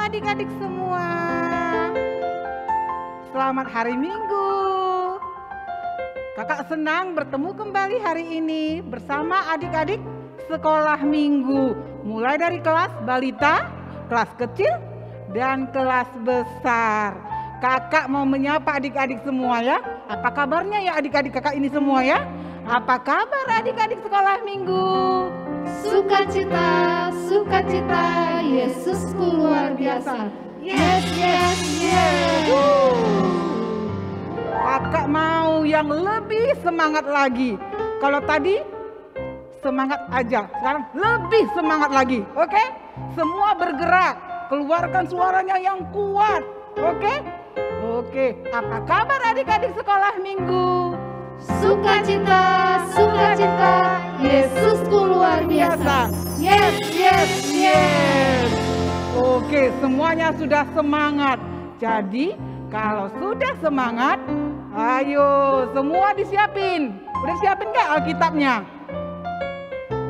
adik-adik semua. Selamat hari Minggu. Kakak senang bertemu kembali hari ini bersama adik-adik sekolah minggu. Mulai dari kelas balita, kelas kecil, dan kelas besar. Kakak mau menyapa adik-adik semua ya. Apa kabarnya ya adik-adik kakak ini semua ya? Apa kabar adik-adik sekolah minggu? Sukacita, sukacita, Yesusku luar biasa. Yes, yes, yes. Kakak mau yang lebih semangat lagi. Kalau tadi semangat aja, sekarang lebih semangat lagi. Oke? Semua bergerak, keluarkan suaranya yang kuat. Oke? Oke, apa kabar adik-adik sekolah minggu? Sukacita, sukacita, Yesusku luar biasa. Yes, yes, yes. Oke, semuanya sudah semangat. Jadi, kalau sudah semangat, ayo semua disiapin. Udah siapin nggak Alkitabnya?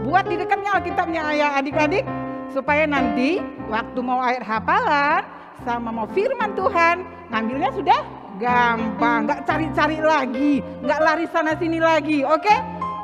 Buat di dekatnya Alkitabnya ayah adik-adik, supaya nanti waktu mau ayat hafalan sama mau firman Tuhan, ngambilnya sudah gampang, nggak cari-cari lagi, nggak lari sana sini lagi, oke?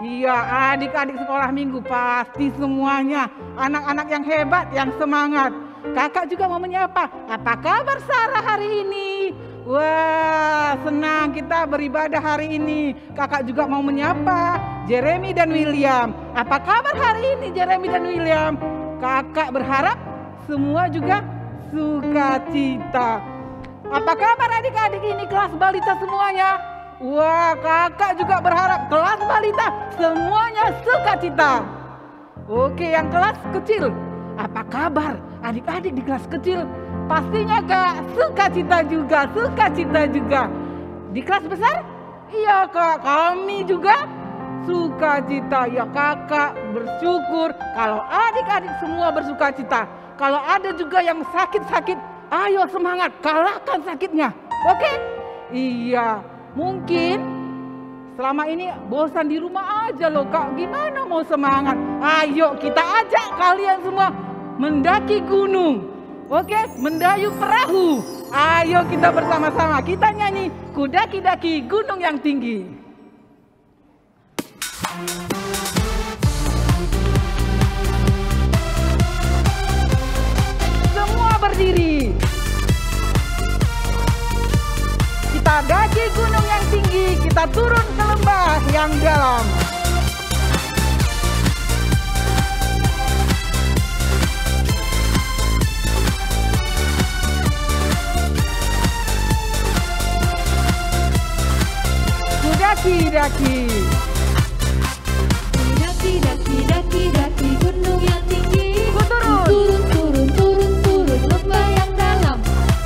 Iya, adik-adik sekolah minggu pasti semuanya anak-anak yang hebat, yang semangat. Kakak juga mau menyapa, apa kabar Sarah hari ini? Wah, senang kita beribadah hari ini. Kakak juga mau menyapa Jeremy dan William. Apa kabar hari ini Jeremy dan William? Kakak berharap semua juga sukacita. Apa kabar adik-adik ini kelas balita semuanya? Wah, kakak juga berharap kelas balita semuanya sukacita. Oke, yang kelas kecil, apa kabar adik-adik di kelas kecil? Pastinya kak, sukacita juga, sukacita juga. Di kelas besar? Iya kak, kami juga sukacita. Ya kakak bersyukur kalau adik-adik semua bersukacita. Kalau ada juga yang sakit-sakit, ayo semangat, kalahkan sakitnya. Oke? Iya, mungkin selama ini bosan di rumah aja loh kak. Gimana mau semangat? Ayo kita ajak kalian semua mendaki gunung. Oke, mendayung perahu. Ayo kita bersama-sama, kita nyanyi Kudaki-daki gunung yang tinggi. Semua berdiri. Kita daki gunung yang tinggi, kita turun ke lembah yang dalam. Daki-daki. Daki gunung yang tinggi. Ku turun. Turun lembah yang dalam.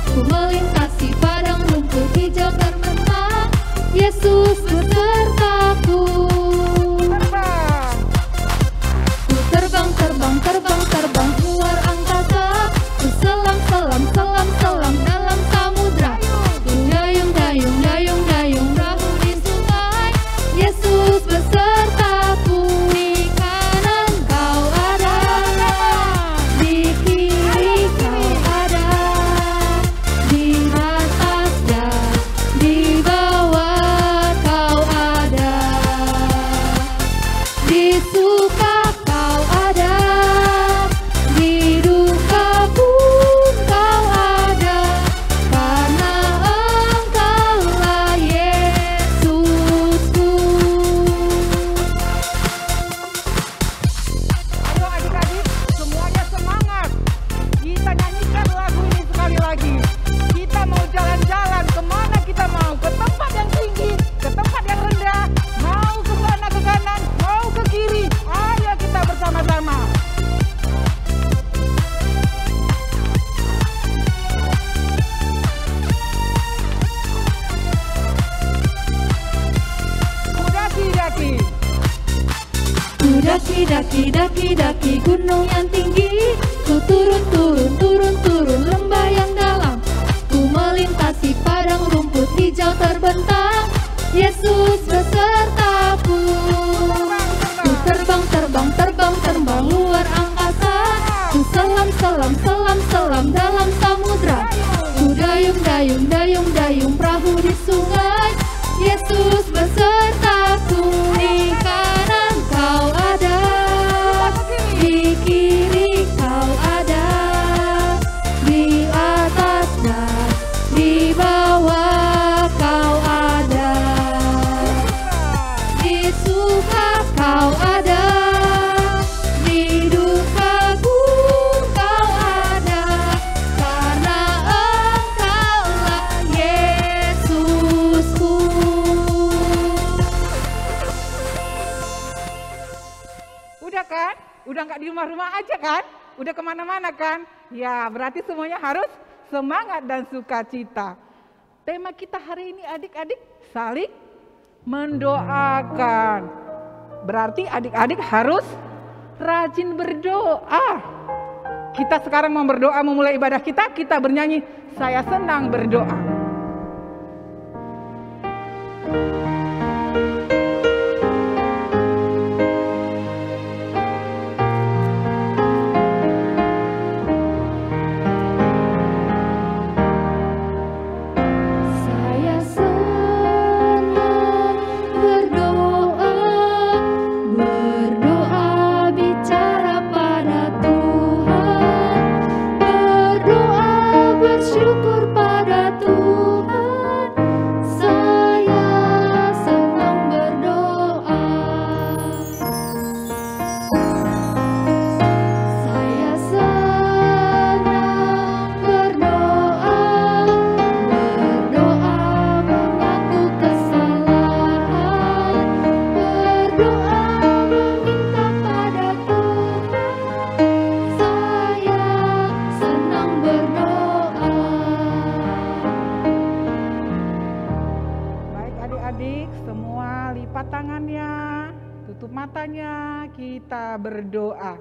Ku melintasi padang rumput hijau terbentang. Yesus besertaku. Terbang keluar angkasa. Ku selam dalam samudra. Ku dayung perahu di sungai. Yesus besertaku. Di kanan kau ada, di kiri kau ada, di atas dan di bawah kau ada, di suka kau ada, di duka pun kau ada, karena engkaulah Yesusku. Ayo adik-adik, semuanya semangat. Kita nyanyikan lagu ini sekali lagi. Kita mau jalan-jalan, kemana kita mau? Ke tempat yang tinggi, ke tempat yang rendah. Mau ke sana ke kanan, mau ke kiri. Ayo kita bersama-sama. Daki gunung yang tinggi. Ku turun lembah yang dalam. Ku melintasi padang rumput hijau terbentang. Yesus besertaku. Ku terbang luar angkasa. Ku selam dalam samudra. dayung, dayung, dayung perahu di sungai. Yesus besertaku, di kanan kau ada, di kiri kau ada, di atas dan di bawah kau ada, di suka kau ada, di dukaku kau ada, karena engkaulah Yesusku. Udah kan? Udah nggak di rumah-rumah aja kan? Udah kemana-mana kan? Ya, berarti semuanya harus semangat dan sukacita. Tema kita hari ini adik-adik saling mendoakan. Berarti adik-adik harus rajin berdoa. Kita sekarang mau berdoa, memulai ibadah kita bernyanyi, saya senang berdoa. Saya senang berdoa, berdoa bicara pada Tuhan, berdoa bersyukur pada Tuhan. Saya senang berdoa. Saya senang berdoa, berdoa mengaku kesalahan, berdoa meminta pada Tuhan. Saya senang berdoa. Baik adik-adik, semua lipat tangannya, tutup matanya, kita berdoa.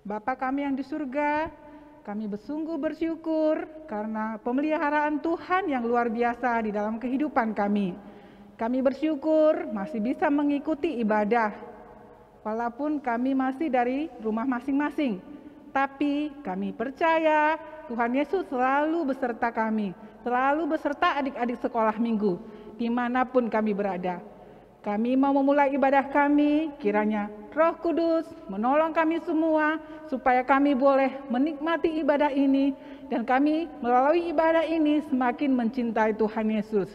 Bapa kami yang di surga, kami bersungguh bersyukur karena pemeliharaan Tuhan yang luar biasa di dalam kehidupan kami. Kami bersyukur masih bisa mengikuti ibadah, walaupun kami masih dari rumah masing-masing. Tapi kami percaya Tuhan Yesus selalu beserta kami, selalu beserta adik-adik sekolah minggu, dimanapun kami berada. Kami mau memulai ibadah kami, kiranya Roh Kudus menolong kami semua, supaya kami boleh menikmati ibadah ini, dan kami melalui ibadah ini semakin mencintai Tuhan Yesus.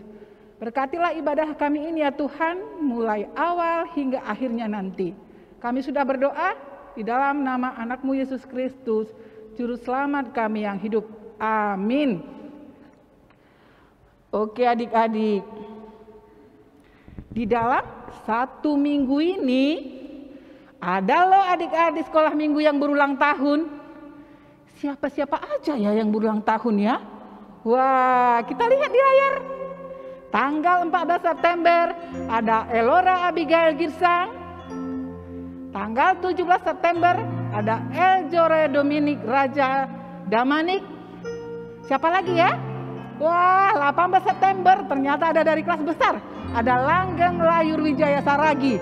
Berkatilah ibadah kami ini ya Tuhan, mulai awal hingga akhirnya nanti. Kami sudah berdoa di dalam nama anak-Mu Yesus Kristus, Juru Selamat kami yang hidup. Amin. Oke adik-adik, di dalam 1 minggu ini ada loh adik-adik sekolah minggu yang berulang tahun. Siapa-siapa aja ya yang berulang tahun ya? Wah, kita lihat di layar. Tanggal 14 September ada Elora Abigail Girsang. Tanggal 17 September ada Eljore Dominik Raja Damanik. Siapa lagi ya? Wah, 18 September ternyata ada dari kelas besar. Ada Langgeng Layur Wijaya Saragi.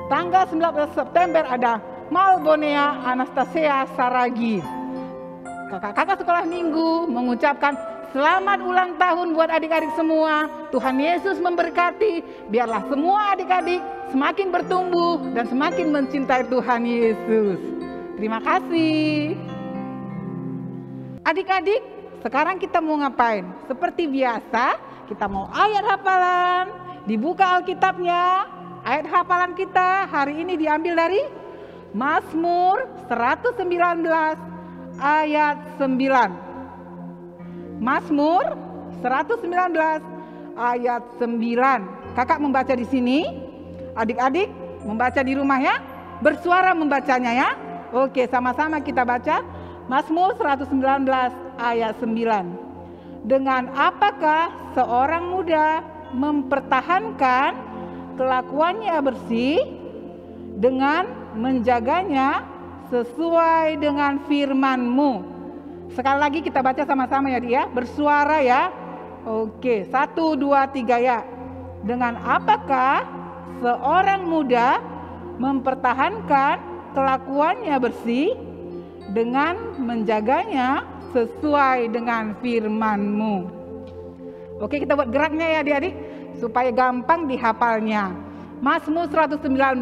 Tanggal 19 September ada Malbonea Anastasia Saragi. Kakak-kakak sekolah minggu mengucapkan selamat ulang tahun buat adik-adik semua. Tuhan Yesus memberkati. Biarlah semua adik-adik semakin bertumbuh dan semakin mencintai Tuhan Yesus. Terima kasih. Adik-adik, sekarang kita mau ngapain? Seperti biasa, kita mau ayat hafalan. Dibuka Alkitabnya. Ayat hafalan kita hari ini diambil dari Mazmur 119 ayat 9. Mazmur 119 ayat 9. Kakak membaca di sini, adik-adik membaca di rumah ya. Bersuara membacanya ya. Oke, sama-sama kita baca Mazmur 119 ayat 9. Dengan apakah seorang muda mempertahankan kelakuannya bersih? Dengan menjaganya sesuai dengan firman-Mu. Sekali lagi kita baca sama-sama ya dia, bersuara ya. Oke, 1, 2, 3 ya. Dengan apakah seorang muda mempertahankan kelakuannya bersih? Dengan menjaganya sesuai dengan firman-Mu. Oke, kita buat geraknya ya adik-adik, supaya gampang dihafalnya. Mazmur 119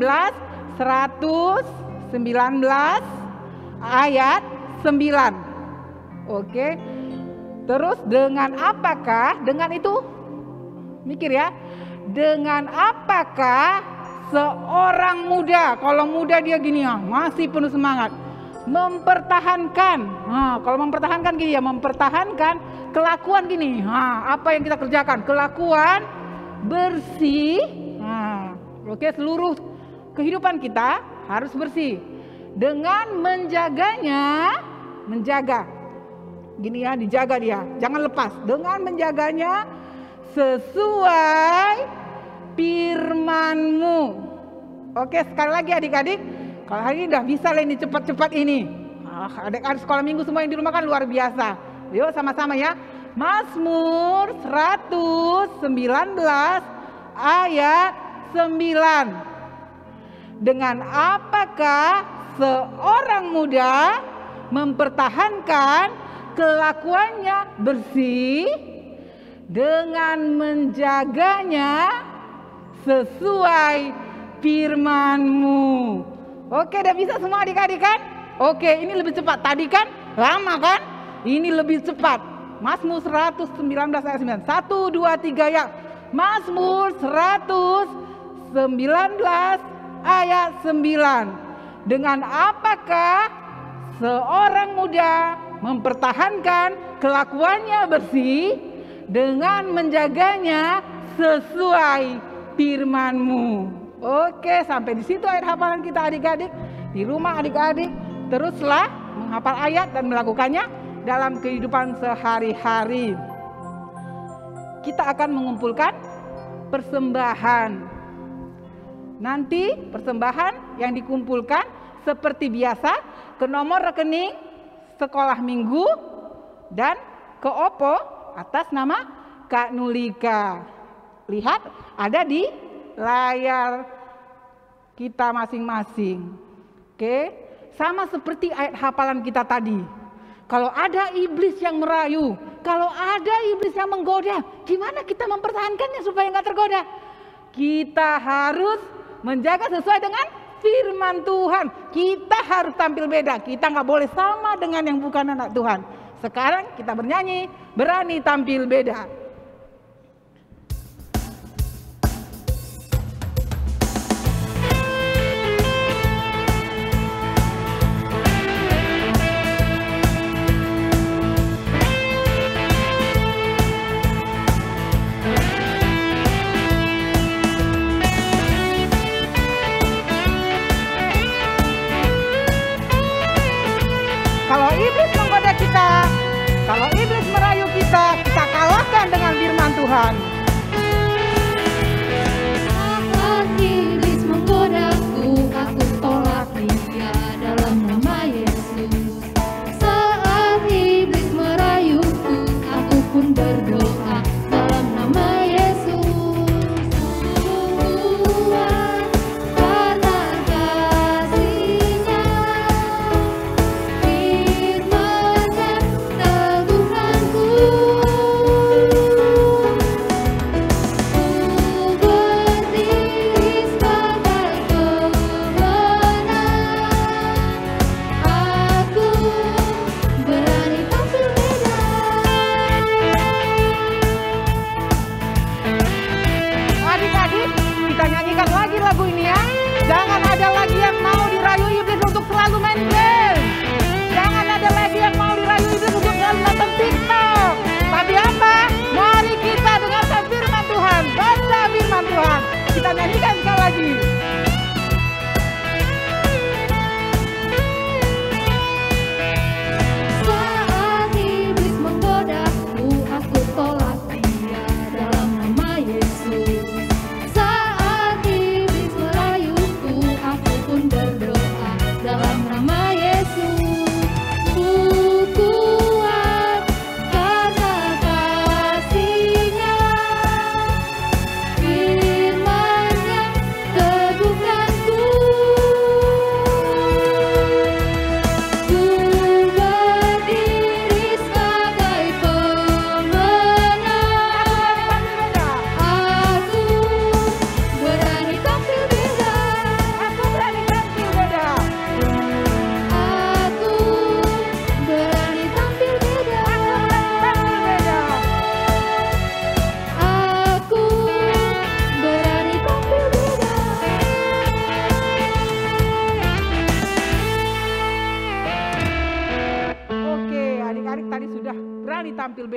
ayat 9. Oke. Terus dengan apakah? Dengan itu mikir ya. Dengan apakah seorang muda, kalau muda dia gini ya, masih penuh semangat, mempertahankan. Kalau mempertahankan gini ya, mempertahankan kelakuan gini. Apa yang kita kerjakan? Kelakuan bersih. Oke, seluruh kehidupan kita harus bersih. Dengan menjaganya, menjaga. Gini ya, dijaga dia, jangan lepas. Dengan menjaganya sesuai firman-Mu. Oke, sekali lagi adik-adik, kalau hari ini udah bisa lah ini cepat-cepat ini. Adik-adik sekolah minggu semua yang di rumah kan luar biasa. Yuk sama-sama ya. Mazmur 119 ayat 9. Dengan apakah seorang muda mempertahankan kelakuannya bersih, dengan menjaganya sesuai firman-Mu. Oke, udah bisa semua adik-adik kan? Oke, ini lebih cepat. Tadi kan lama kan? Ini lebih cepat. Mazmur 119 ayat 9. 1, 2, 3 ya. Mazmur 119 ayat 9. Dengan apakah seorang muda mempertahankan kelakuannya bersih, dengan menjaganya sesuai firman-Mu. Oke, sampai di situ ayat hafalan kita adik-adik. Di rumah adik-adik teruslah menghafal ayat dan melakukannya dalam kehidupan sehari-hari. Kita akan mengumpulkan persembahan. Nanti persembahan yang dikumpulkan seperti biasa ke nomor rekening sekolah minggu dan ke OPO atas nama Kak Nulika. Lihat ada di layar kita masing-masing. Oke, sama seperti ayat hafalan kita tadi. Kalau ada iblis yang merayu, kalau ada iblis yang menggoda, gimana kita mempertahankannya supaya nggak tergoda? Kita harus menjaga sesuai dengan firman Tuhan. Kita harus tampil beda. Kita nggak boleh sama dengan yang bukan anak Tuhan. Sekarang kita bernyanyi, berani tampil beda. Kalau iblis menggoda kita, kalau iblis merayu kita, kita kalahkan dengan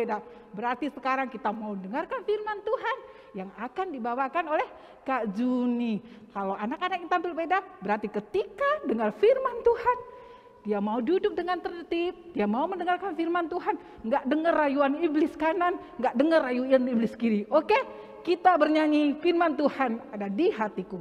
berbeda. Berarti sekarang kita mau dengarkan firman Tuhan yang akan dibawakan oleh Kak Juni. Kalau anak-anak yang tampil beda, berarti ketika dengar firman Tuhan, dia mau duduk dengan tertib, dia mau mendengarkan firman Tuhan, nggak dengar rayuan iblis kanan, nggak dengar rayuan iblis kiri. Oke, kita bernyanyi firman Tuhan ada di hatiku.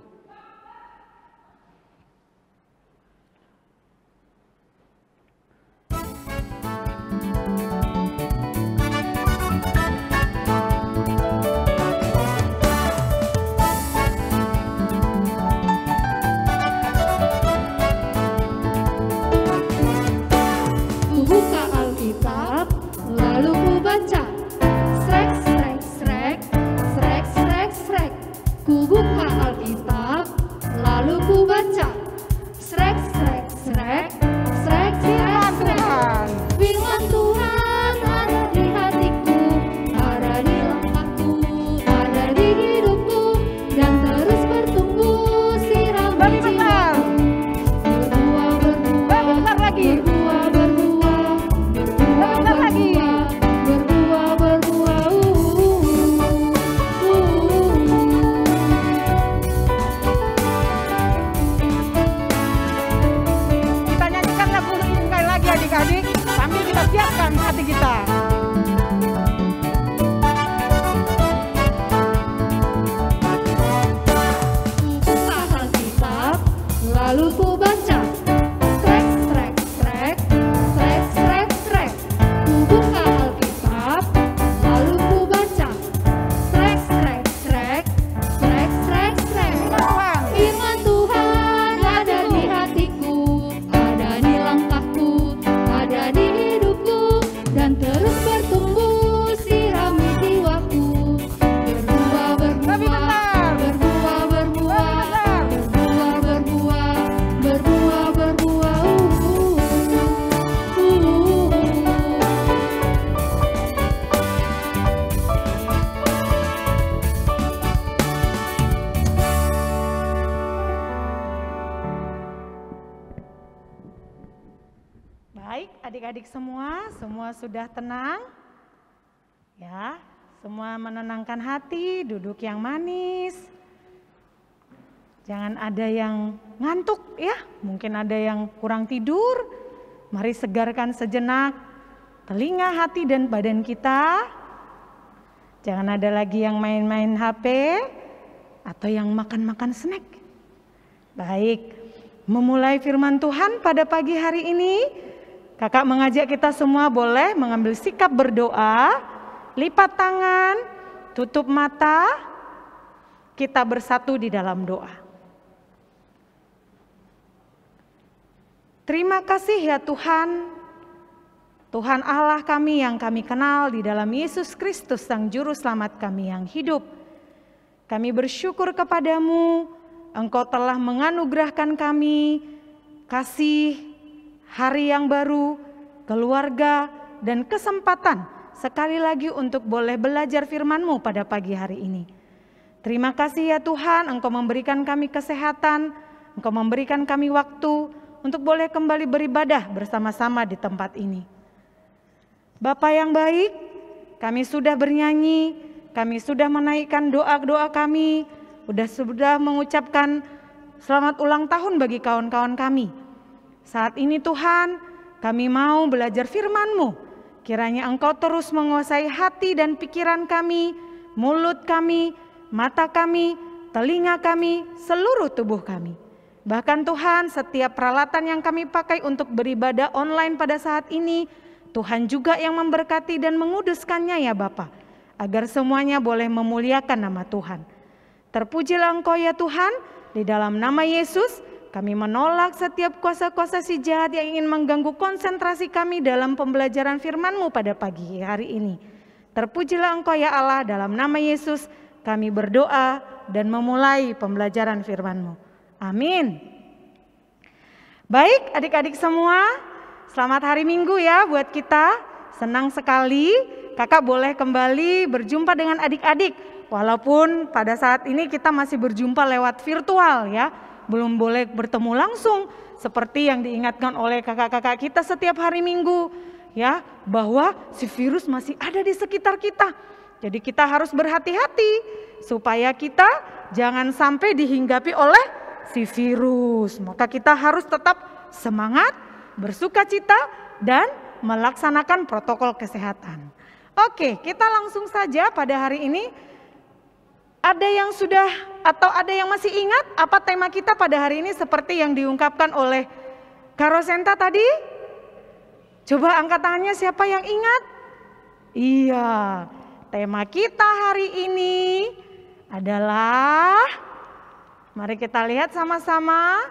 Buka Alkitab, lalu ku baca. Srek, srek, srek, srek, srek, srek. Ku buka Alkitab, lalu ku baca. Srek, srek, srek, srek, srek, srek. Firman Tuhan ada di hatiku, ada di langkahku, ada di hidupku, dan terus bertumbuh sirami jiwaku. Berbuah, berbuah, Bentar lagi. berbuah, berbuah, berbuah, Bentar lagi. berbuah, berbuah, Kita nyanyikan lagu ini sekali lagi adik-adik, sambil kita siapkan hati kita. Buka Alkitab, lalu ku baca. Srek, srek, srek, srek, srek, srek. Ku buka Alkitab, lalu ku baca. Srek, srek, srek, srek, srek, srek. Tuhan, Firman Tuhan ada di hatiku, ada di langkahku, ada di hidupku, dan terus bertumbuh sirami jiwaku. Berbuah, Tapi berbuah, benar. berbuah, berbuah, berbuah, berbuah, berbuah, berbuah. Baik, adik-adik semua sudah tenang? Ya, semua menenangkan hati, duduk yang manis. Jangan ada yang ngantuk ya, mungkin ada yang kurang tidur. Mari segarkan sejenak telinga, hati, dan badan kita. Jangan ada lagi yang main-main HP atau yang makan-makan snack. Baik, memulai firman Tuhan pada pagi hari ini, Kakak mengajak kita semua boleh mengambil sikap berdoa, lipat tangan, tutup mata, kita bersatu di dalam doa. Terima kasih ya Tuhan, Tuhan Allah kami yang kami kenal di dalam Yesus Kristus Sang Juru Selamat kami yang hidup. Kami bersyukur kepadamu, Engkau telah menganugerahkan kami kasih, hari yang baru, keluarga, dan kesempatan sekali lagi untuk boleh belajar firman-Mu pada pagi hari ini. Terima kasih ya Tuhan, Engkau memberikan kami kesehatan, Engkau memberikan kami waktu untuk boleh kembali beribadah bersama-sama di tempat ini. Bapa yang baik, kami sudah bernyanyi, kami sudah menaikkan doa-doa kami, sudah mengucapkan selamat ulang tahun bagi kawan-kawan kami. Saat ini Tuhan, kami mau belajar firman-Mu. Kiranya Engkau terus menguasai hati dan pikiran kami, mulut kami, mata kami, telinga kami, seluruh tubuh kami. Bahkan Tuhan, setiap peralatan yang kami pakai untuk beribadah online pada saat ini, Tuhan juga yang memberkati dan menguduskannya ya Bapa, agar semuanya boleh memuliakan nama Tuhan. Terpujilah Engkau ya Tuhan, di dalam nama Yesus, kami menolak setiap kuasa-kuasa si jahat yang ingin mengganggu konsentrasi kami dalam pembelajaran firman-Mu pada pagi hari ini. Terpujilah Engkau ya Allah, dalam nama Yesus kami berdoa dan memulai pembelajaran firman-Mu. Amin. Baik adik-adik semua, selamat hari Minggu ya buat kita. Senang sekali kakak boleh kembali berjumpa dengan adik-adik. Walaupun pada saat ini kita masih berjumpa lewat virtual ya. Belum boleh bertemu langsung seperti yang diingatkan oleh kakak-kakak kita setiap hari Minggu. ya bahwa si virus masih ada di sekitar kita. Jadi kita harus berhati-hati supaya kita jangan sampai dihinggapi oleh si virus. Maka kita harus tetap semangat, bersukacita, dan melaksanakan protokol kesehatan. Oke, kita langsung saja pada hari ini. Ada yang sudah atau ada yang masih ingat apa tema kita pada hari ini seperti yang diungkapkan oleh Kak Rosenta tadi? Coba angkat tangannya siapa yang ingat? Iya, tema kita hari ini adalah, mari kita lihat sama-sama.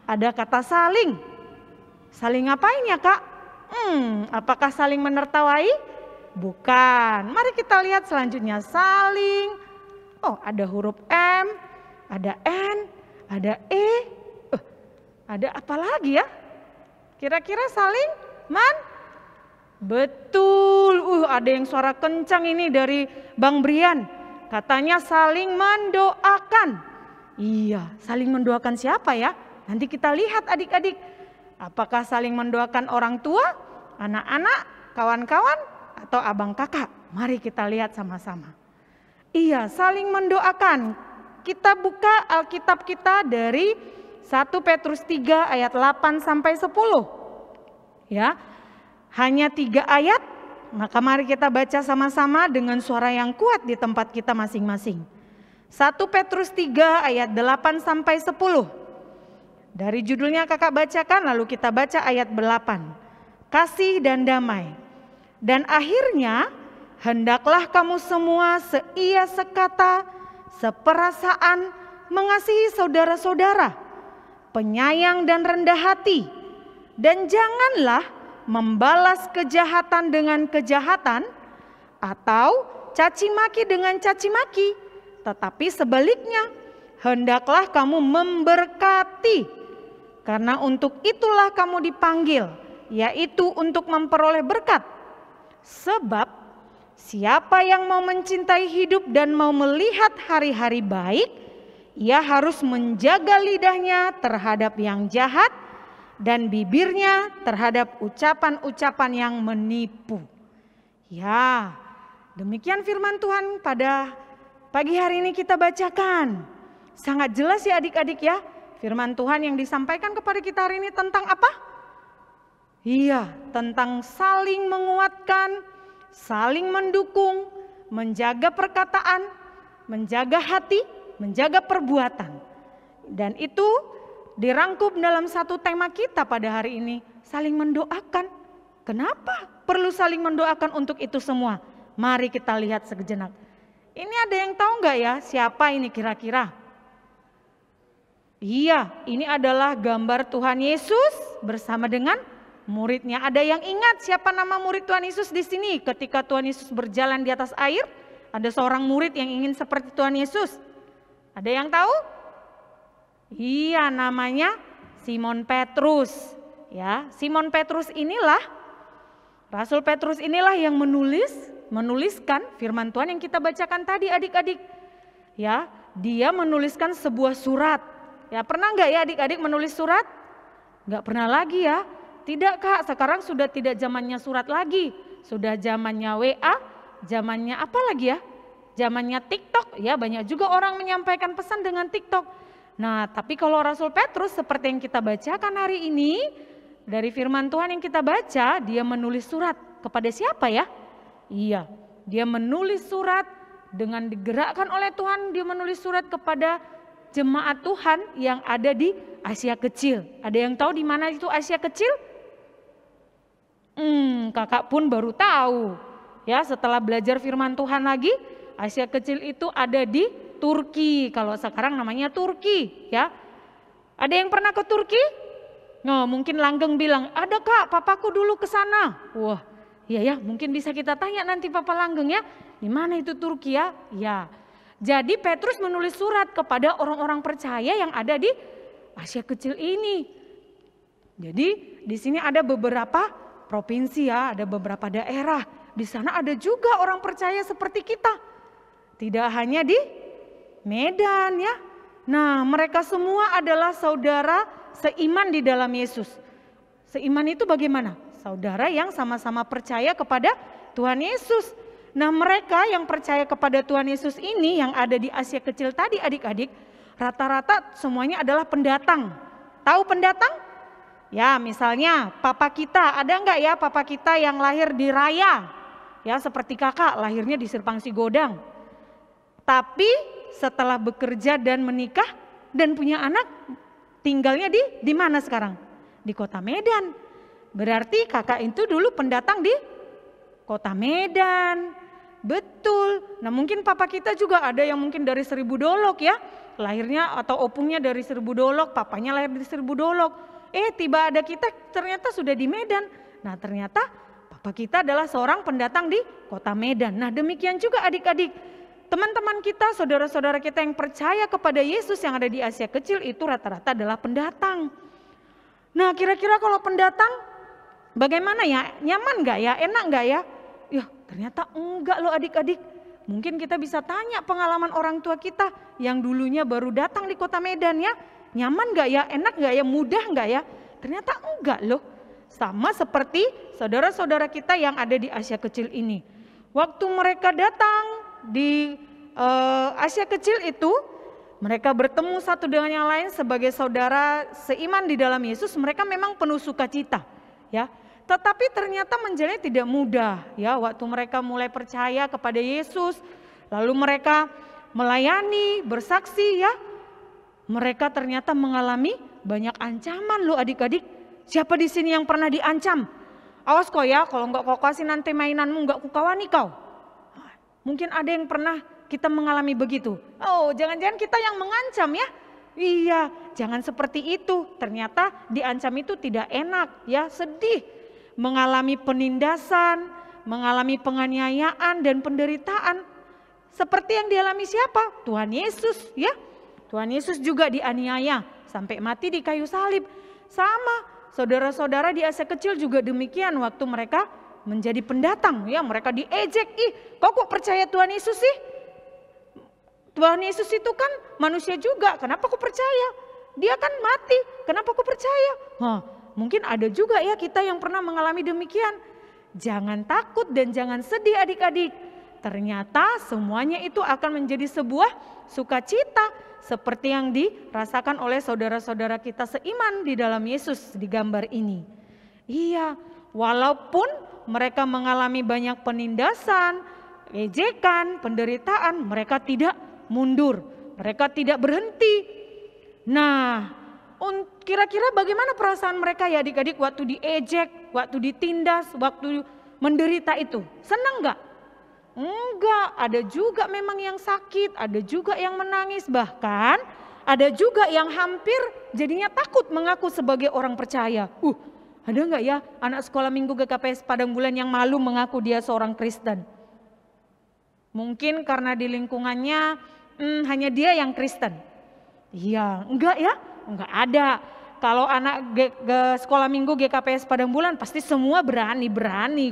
Ada kata saling. Saling ngapain ya Kak? Apakah saling menertawai? Bukan. Mari kita lihat selanjutnya. Saling. Oh, ada huruf M, ada N, ada E. Ada apa lagi ya? Kira-kira saling Betul. Ada yang suara kencang ini dari Bang Brian. Katanya saling mendoakan. Iya, saling mendoakan siapa ya? Nanti kita lihat adik-adik. Apakah saling mendoakan orang tua, anak-anak, kawan-kawan, atau abang kakak? Mari kita lihat sama-sama. Iya, saling mendoakan. Kita buka Alkitab kita dari 1 Petrus 3 ayat 8 sampai 10. Ya. Hanya 3 ayat, maka mari kita baca sama-sama dengan suara yang kuat di tempat kita masing-masing. 1 Petrus 3 ayat 8 sampai 10. Dari judulnya kakak bacakan, lalu kita baca ayat 8. Kasih dan damai. Dan akhirnya hendaklah kamu semua seia sekata, seperasaan, mengasihi saudara-saudara, penyayang dan rendah hati. Dan janganlah membalas kejahatan dengan kejahatan atau caci maki dengan caci maki, tetapi sebaliknya hendaklah kamu memberkati, karena untuk itulah kamu dipanggil, yaitu untuk memperoleh berkat. Sebab siapa yang mau mencintai hidup dan mau melihat hari-hari baik, ia harus menjaga lidahnya terhadap yang jahat dan bibirnya terhadap ucapan-ucapan yang menipu. Ya, demikian firman Tuhan pada pagi hari ini kita bacakan. Sangat jelas ya adik-adik ya, firman Tuhan yang disampaikan kepada kita hari ini tentang apa? Iya, tentang saling menguatkan, saling mendukung, menjaga perkataan, menjaga hati, menjaga perbuatan. Dan itu dirangkum dalam satu tema kita pada hari ini, saling mendoakan. Kenapa perlu saling mendoakan untuk itu semua? Mari kita lihat sejenak. Ini ada yang tahu nggak ya siapa ini kira-kira? Iya, ini adalah gambar Tuhan Yesus bersama dengan muridnya. Ada yang ingat siapa nama murid Tuhan Yesus di sini? Ketika Tuhan Yesus berjalan di atas air, ada seorang murid yang ingin seperti Tuhan Yesus. Ada yang tahu? Iya, namanya Simon Petrus. Ya, Simon Petrus inilah, Rasul Petrus inilah yang menuliskan firman Tuhan yang kita bacakan tadi adik-adik. Ya, dia menuliskan sebuah surat. Ya, pernah nggak ya adik-adik menulis surat? Nggak pernah lagi ya. Tidak Kak, sekarang sudah tidak zamannya surat lagi. Sudah zamannya WA, zamannya apa lagi ya? Zamannya TikTok. Ya, banyak juga orang menyampaikan pesan dengan TikTok. Nah, tapi kalau Rasul Petrus seperti yang kita bacakan hari ini, dari firman Tuhan yang kita baca, dia menulis surat kepada siapa ya? Iya, dia menulis surat dengan digerakkan oleh Tuhan, dia menulis surat kepada jemaat Tuhan yang ada di Asia Kecil. Ada yang tahu di mana itu Asia Kecil? Kakak pun baru tahu. Ya, setelah belajar firman Tuhan lagi, Asia Kecil itu ada di Turki. Kalau sekarang namanya Turki, ya. Ada yang pernah ke Turki? No, mungkin Langgeng bilang, "Ada Kak, papaku dulu ke sana." Wah, iya ya, mungkin bisa kita tanya nanti Papa Langgeng ya. Di mana itu Turki ya? Ya. Jadi Petrus menulis surat kepada orang-orang percaya yang ada di Asia Kecil ini. Jadi di sini ada beberapa provinsi ya, ada beberapa daerah. Di sana ada juga orang percaya seperti kita. Tidak hanya di Medan ya. Nah, mereka semua adalah saudara seiman di dalam Yesus. Seiman itu bagaimana? saudara yang sama-sama percaya kepada Tuhan Yesus. Nah, mereka yang percaya kepada Tuhan Yesus ini yang ada di Asia Kecil tadi adik-adik, rata-rata semuanya adalah pendatang. Tahu pendatang? Ya, misalnya papa kita, ada enggak ya papa kita yang lahir di Raya? Ya, seperti kakak lahirnya di Serpang Sigodang. Tapi setelah bekerja dan menikah dan punya anak, tinggalnya di mana sekarang? Di Kota Medan. Berarti kakak itu dulu pendatang di Kota Medan. Betul. Nah, mungkin papa kita juga ada yang mungkin dari Seribu Dolok ya. Lahirnya atau opungnya dari Seribu Dolok, papanya lahir di Seribu Dolok. Tiba ada kita ternyata sudah di Medan. Nah, ternyata papa kita adalah seorang pendatang di Kota Medan. Nah, demikian juga adik-adik. Teman-teman kita, saudara-saudara kita yang percaya kepada Yesus yang ada di Asia Kecil itu rata-rata adalah pendatang. Nah, kira-kira kalau pendatang bagaimana ya? Nyaman gak ya? Enak gak ya? Ya, ternyata enggak loh adik-adik. Mungkin kita bisa tanya pengalaman orang tua kita yang dulunya baru datang di Kota Medan ya. Nyaman gak ya? Enak gak ya? Mudah gak ya? Ternyata enggak loh. Sama seperti saudara-saudara kita yang ada di Asia Kecil ini. Waktu mereka datang di Asia Kecil itu, mereka bertemu satu dengan yang lain sebagai saudara seiman di dalam Yesus. Mereka memang penuh sukacita ya. Tetapi ternyata menjalani tidak mudah ya, waktu mereka mulai percaya kepada Yesus, lalu mereka melayani, bersaksi ya. Mereka ternyata mengalami banyak ancaman loh adik-adik. Siapa di sini yang pernah diancam? Awas kau ya, kalau enggak kau kasih nanti mainanmu enggak kukawani kau. Mungkin ada yang pernah kita mengalami begitu. Oh, jangan-jangan kita yang mengancam ya. Iya, jangan seperti itu. Ternyata diancam itu tidak enak ya, sedih. Mengalami penindasan, mengalami penganiayaan dan penderitaan. Seperti yang dialami siapa? Tuhan Yesus ya. Tuhan Yesus juga dianiaya sampai mati di kayu salib. Sama, saudara-saudara di Asia Kecil juga demikian waktu mereka menjadi pendatang ya, mereka diejek. Kok percaya Tuhan Yesus sih? Tuhan Yesus itu kan manusia juga, kenapa kok percaya? Dia kan mati, kenapa kok percaya? Mungkin ada juga ya kita yang pernah mengalami demikian. Jangan takut dan jangan sedih adik-adik. Ternyata semuanya itu akan menjadi sebuah sukacita seperti yang dirasakan oleh saudara-saudara kita seiman di dalam Yesus di gambar ini. Iya, walaupun mereka mengalami banyak penindasan, ejekan, penderitaan, mereka tidak mundur, mereka tidak berhenti. Nah, kira-kira bagaimana perasaan mereka ya adik-adik waktu diejek, waktu ditindas, waktu menderita itu? Senang enggak? Enggak, ada juga memang yang sakit, ada juga yang menangis, bahkan ada juga yang hampir jadinya takut mengaku sebagai orang percaya. Ada enggak ya anak sekolah minggu GKPS Padang Bulan yang malu mengaku dia seorang Kristen? Mungkin karena di lingkungannya hanya dia yang Kristen. Iya, enggak ya? Enggak ada. Kalau anak sekolah minggu GKPS Padang Bulan pasti semua berani,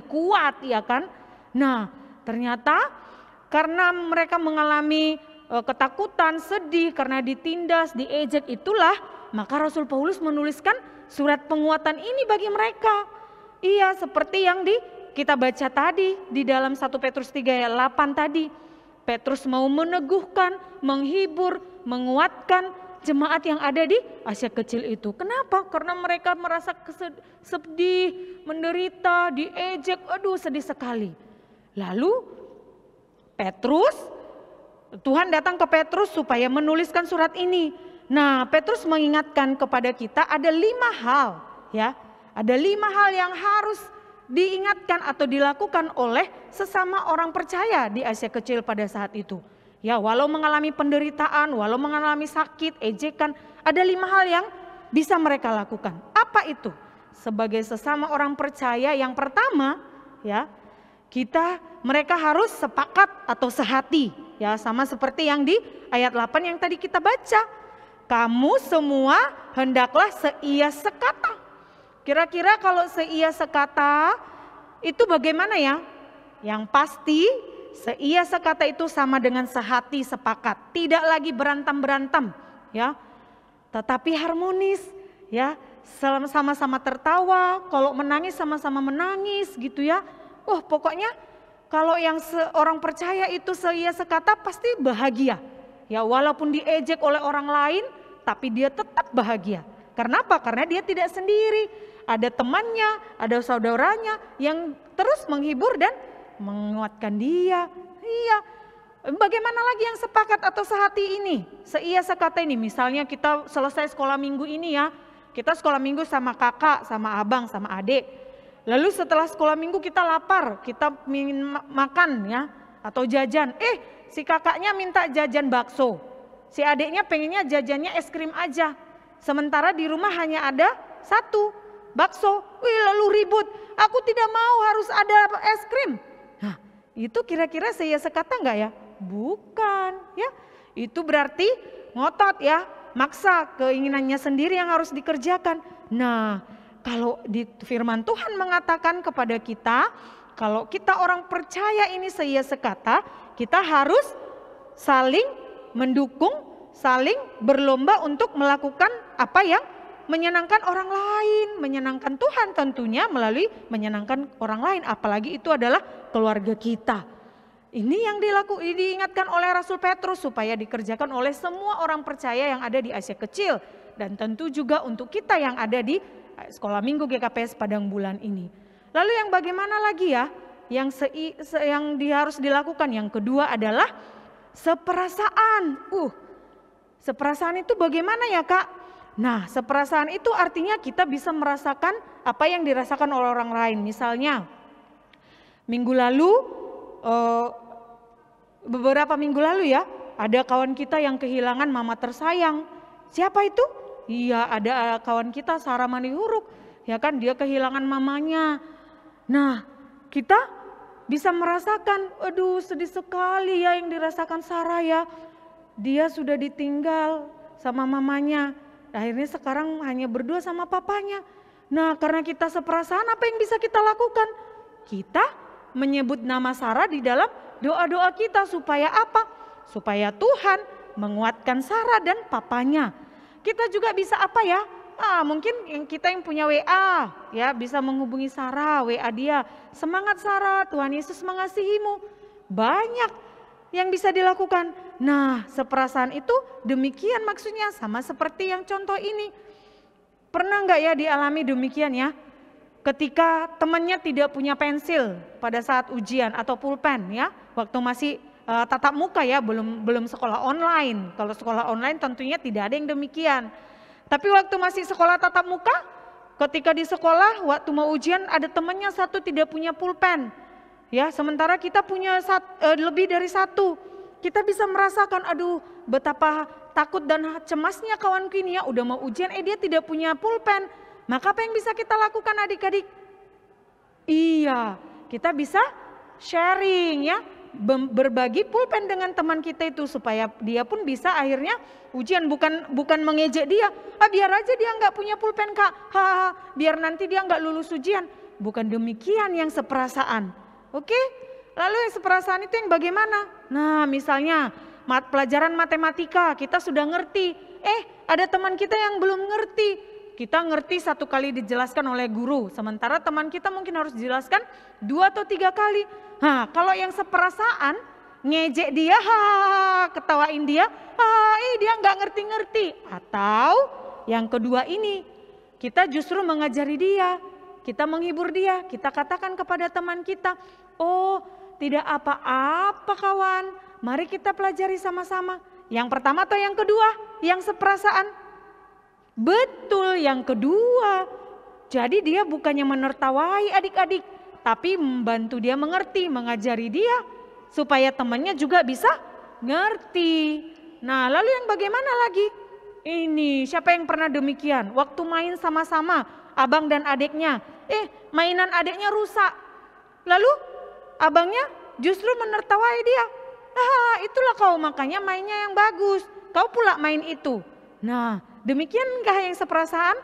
kuat ya kan? Nah, ternyata karena mereka mengalami ketakutan, sedih karena ditindas, diejek itulah, maka Rasul Paulus menuliskan surat penguatan ini bagi mereka. Iya, seperti yang kita baca tadi di dalam 1 Petrus 3 ayat 8 tadi. Petrus mau meneguhkan, menghibur, menguatkan jemaat yang ada di Asia Kecil itu. Kenapa? Karena mereka merasa sedih, menderita, diejek, sedih sekali. Lalu Tuhan datang ke Petrus supaya menuliskan surat ini. Nah, Petrus mengingatkan kepada kita ada 5 hal ya. Ada 5 hal yang harus diingatkan atau dilakukan oleh sesama orang percaya di Asia Kecil pada saat itu. Ya, walau mengalami penderitaan, walau mengalami sakit, ejekan, ada 5 hal yang bisa mereka lakukan. Apa itu? Sebagai sesama orang percaya, yang pertama ya, mereka harus sepakat atau sehati ya, sama seperti yang di ayat 8 yang tadi kita baca. Kamu semua hendaklah seia sekata. Kira-kira kalau seia sekata itu bagaimana ya? Yang pasti seia sekata itu sama dengan sehati, sepakat, tidak lagi berantem-berantem ya. Tetapi harmonis ya, sama-sama tertawa, kalau menangis sama-sama menangis gitu ya. Pokoknya kalau yang orang percaya itu seia sekata pasti bahagia. Ya walaupun diejek oleh orang lain, tapi dia tetap bahagia. Karena apa? Karena dia tidak sendiri. Ada temannya, ada saudaranya yang terus menghibur dan menguatkan dia. Iya. Bagaimana lagi yang sepakat atau sehati ini? Seia sekata ini. Misalnya kita selesai sekolah minggu ini ya. Kita sekolah minggu sama kakak, sama abang, sama adik. Lalu setelah sekolah minggu kita lapar, kita ingin makan ya. Atau jajan. Si kakaknya minta jajan bakso. Si adiknya pengennya jajannya es krim aja. Sementara di rumah hanya ada satu bakso. Lalu ribut. Aku tidak mau, harus ada es krim. Nah, itu kira-kira seia sekata enggak ya? Bukan ya. Itu berarti ngotot ya. Maksa keinginannya sendiri yang harus dikerjakan. Nah, kalau di firman Tuhan mengatakan kepada kita, kalau kita orang percaya ini seia sekata, kita harus saling mendukung, saling berlomba untuk melakukan apa yang menyenangkan orang lain, menyenangkan Tuhan tentunya melalui menyenangkan orang lain, apalagi itu adalah keluarga kita. Ini yang diingatkan oleh Rasul Petrus supaya dikerjakan oleh semua orang percaya yang ada di Asia Kecil dan tentu juga untuk kita yang ada di Sekolah Minggu GKPS Padang Bulan ini. Lalu yang bagaimana lagi ya? Yang harus dilakukan yang kedua adalah seperasaan. Seperasaan itu bagaimana ya Kak? Nah, seperasaan itu artinya kita bisa merasakan apa yang dirasakan oleh orang lain. Misalnya minggu lalu, beberapa minggu lalu ya, ada kawan kita yang kehilangan mama tersayang. Siapa itu? Iya, ada kawan kita Sarah Manihuruk, ya kan, dia kehilangan mamanya. Nah, kita bisa merasakan, aduh sedih sekali ya yang dirasakan Sarah ya. Dia sudah ditinggal sama mamanya, akhirnya sekarang hanya berdua sama papanya. Nah, karena kita seperasaan, apa yang bisa kita lakukan? Kita menyebut nama Sarah di dalam doa-doa kita supaya apa? Supaya Tuhan menguatkan Sarah dan papanya. Kita juga bisa apa ya? Mungkin kita yang punya WA ya bisa menghubungi Sarah, WA dia. Semangat Sarah, Tuhan Yesus mengasihimu. Banyak yang bisa dilakukan. Nah, seperasaan itu demikian maksudnya, sama seperti yang contoh ini. Pernah enggak ya dialami demikian ya? Ketika temannya tidak punya pensil pada saat ujian atau pulpen ya, waktu masih tatap muka ya, belum sekolah online. Kalau sekolah online tentunya tidak ada yang demikian. Tapi waktu masih sekolah tatap muka, ketika di sekolah waktu mau ujian ada temannya satu tidak punya pulpen. Ya, sementara kita punya lebih dari satu. Kita bisa merasakan, aduh betapa takut dan cemasnya kawanku ini ya, udah mau ujian dia tidak punya pulpen. Maka apa yang bisa kita lakukan adik-adik? Iya, kita bisa sharing ya, berbagi pulpen dengan teman kita itu supaya dia pun bisa akhirnya ujian, bukan mengejek dia. Biar aja dia nggak punya pulpen Kak, biar nanti dia nggak lulus ujian. Bukan demikian yang seperasaan. Oke, lalu yang seperasaan itu yang bagaimana? Nah, misalnya pelajaran matematika kita sudah ngerti, ada teman kita yang belum ngerti. Kita ngerti satu kali dijelaskan oleh guru, sementara teman kita mungkin harus dijelaskan 2 atau 3 kali. Kalau yang seperasaan, ngejek dia, ketawain dia, dia nggak ngerti-ngerti. Atau yang kedua ini, kita justru mengajari dia, kita menghibur dia, kita katakan kepada teman kita, tidak apa-apa kawan, mari kita pelajari sama-sama. Yang pertama atau yang kedua, yang seperasaan? Betul, yang kedua. Jadi dia bukannya menertawai adik-adik, tapi membantu dia mengerti, mengajari dia supaya temannya juga bisa ngerti. Nah, lalu yang bagaimana lagi? Ini, siapa yang pernah demikian? Waktu main sama-sama, abang dan adiknya, mainan adiknya rusak. Lalu abangnya justru menertawai dia. Itulah kau makanya mainnya yang bagus, kau pula main itu. Nah, demikiankah yang seperasaan?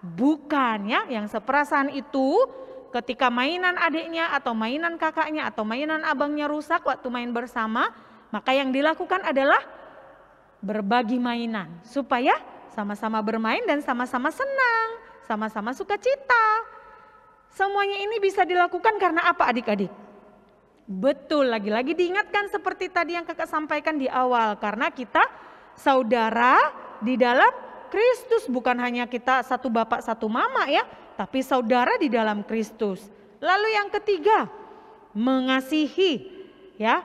Bukan ya, yang seperasaan itu ketika mainan adiknya atau mainan kakaknya atau mainan abangnya rusak waktu main bersama, maka yang dilakukan adalah berbagi mainan supaya sama-sama bermain dan sama-sama senang, sama-sama sukacita. Semuanya ini bisa dilakukan karena apa adik-adik? Betul, lagi-lagi diingatkan seperti tadi yang kakak sampaikan di awal. Karena kita saudara di dalam Kristus, bukan hanya kita satu bapak satu mama ya, tapi saudara di dalam Kristus. Lalu yang ketiga, mengasihi ya.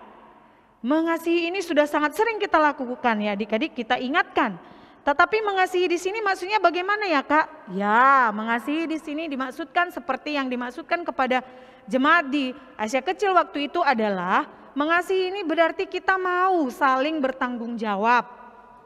Mengasihi ini sudah sangat sering kita lakukan ya adik-adik, kita ingatkan. Tetapi mengasihi di sini maksudnya bagaimana ya Kak? Ya, mengasihi di sini dimaksudkan seperti yang dimaksudkan kepada jemaat di Asia Kecil waktu itu adalah mengasihi ini berarti kita mau saling bertanggung jawab.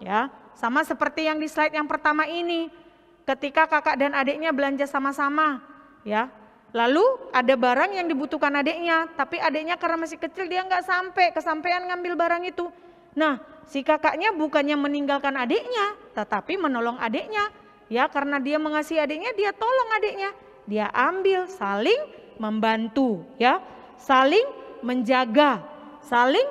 Ya, sama seperti yang di slide yang pertama ini. Ketika kakak dan adiknya belanja sama-sama, ya. Lalu ada barang yang dibutuhkan adiknya, tapi adiknya karena masih kecil dia nggak kesampean ngambil barang itu. Nah, si kakaknya bukannya meninggalkan adiknya, tetapi menolong adiknya. Ya, karena dia mengasihi adiknya, dia tolong adiknya. Dia ambil, saling membantu, ya, saling menjaga, saling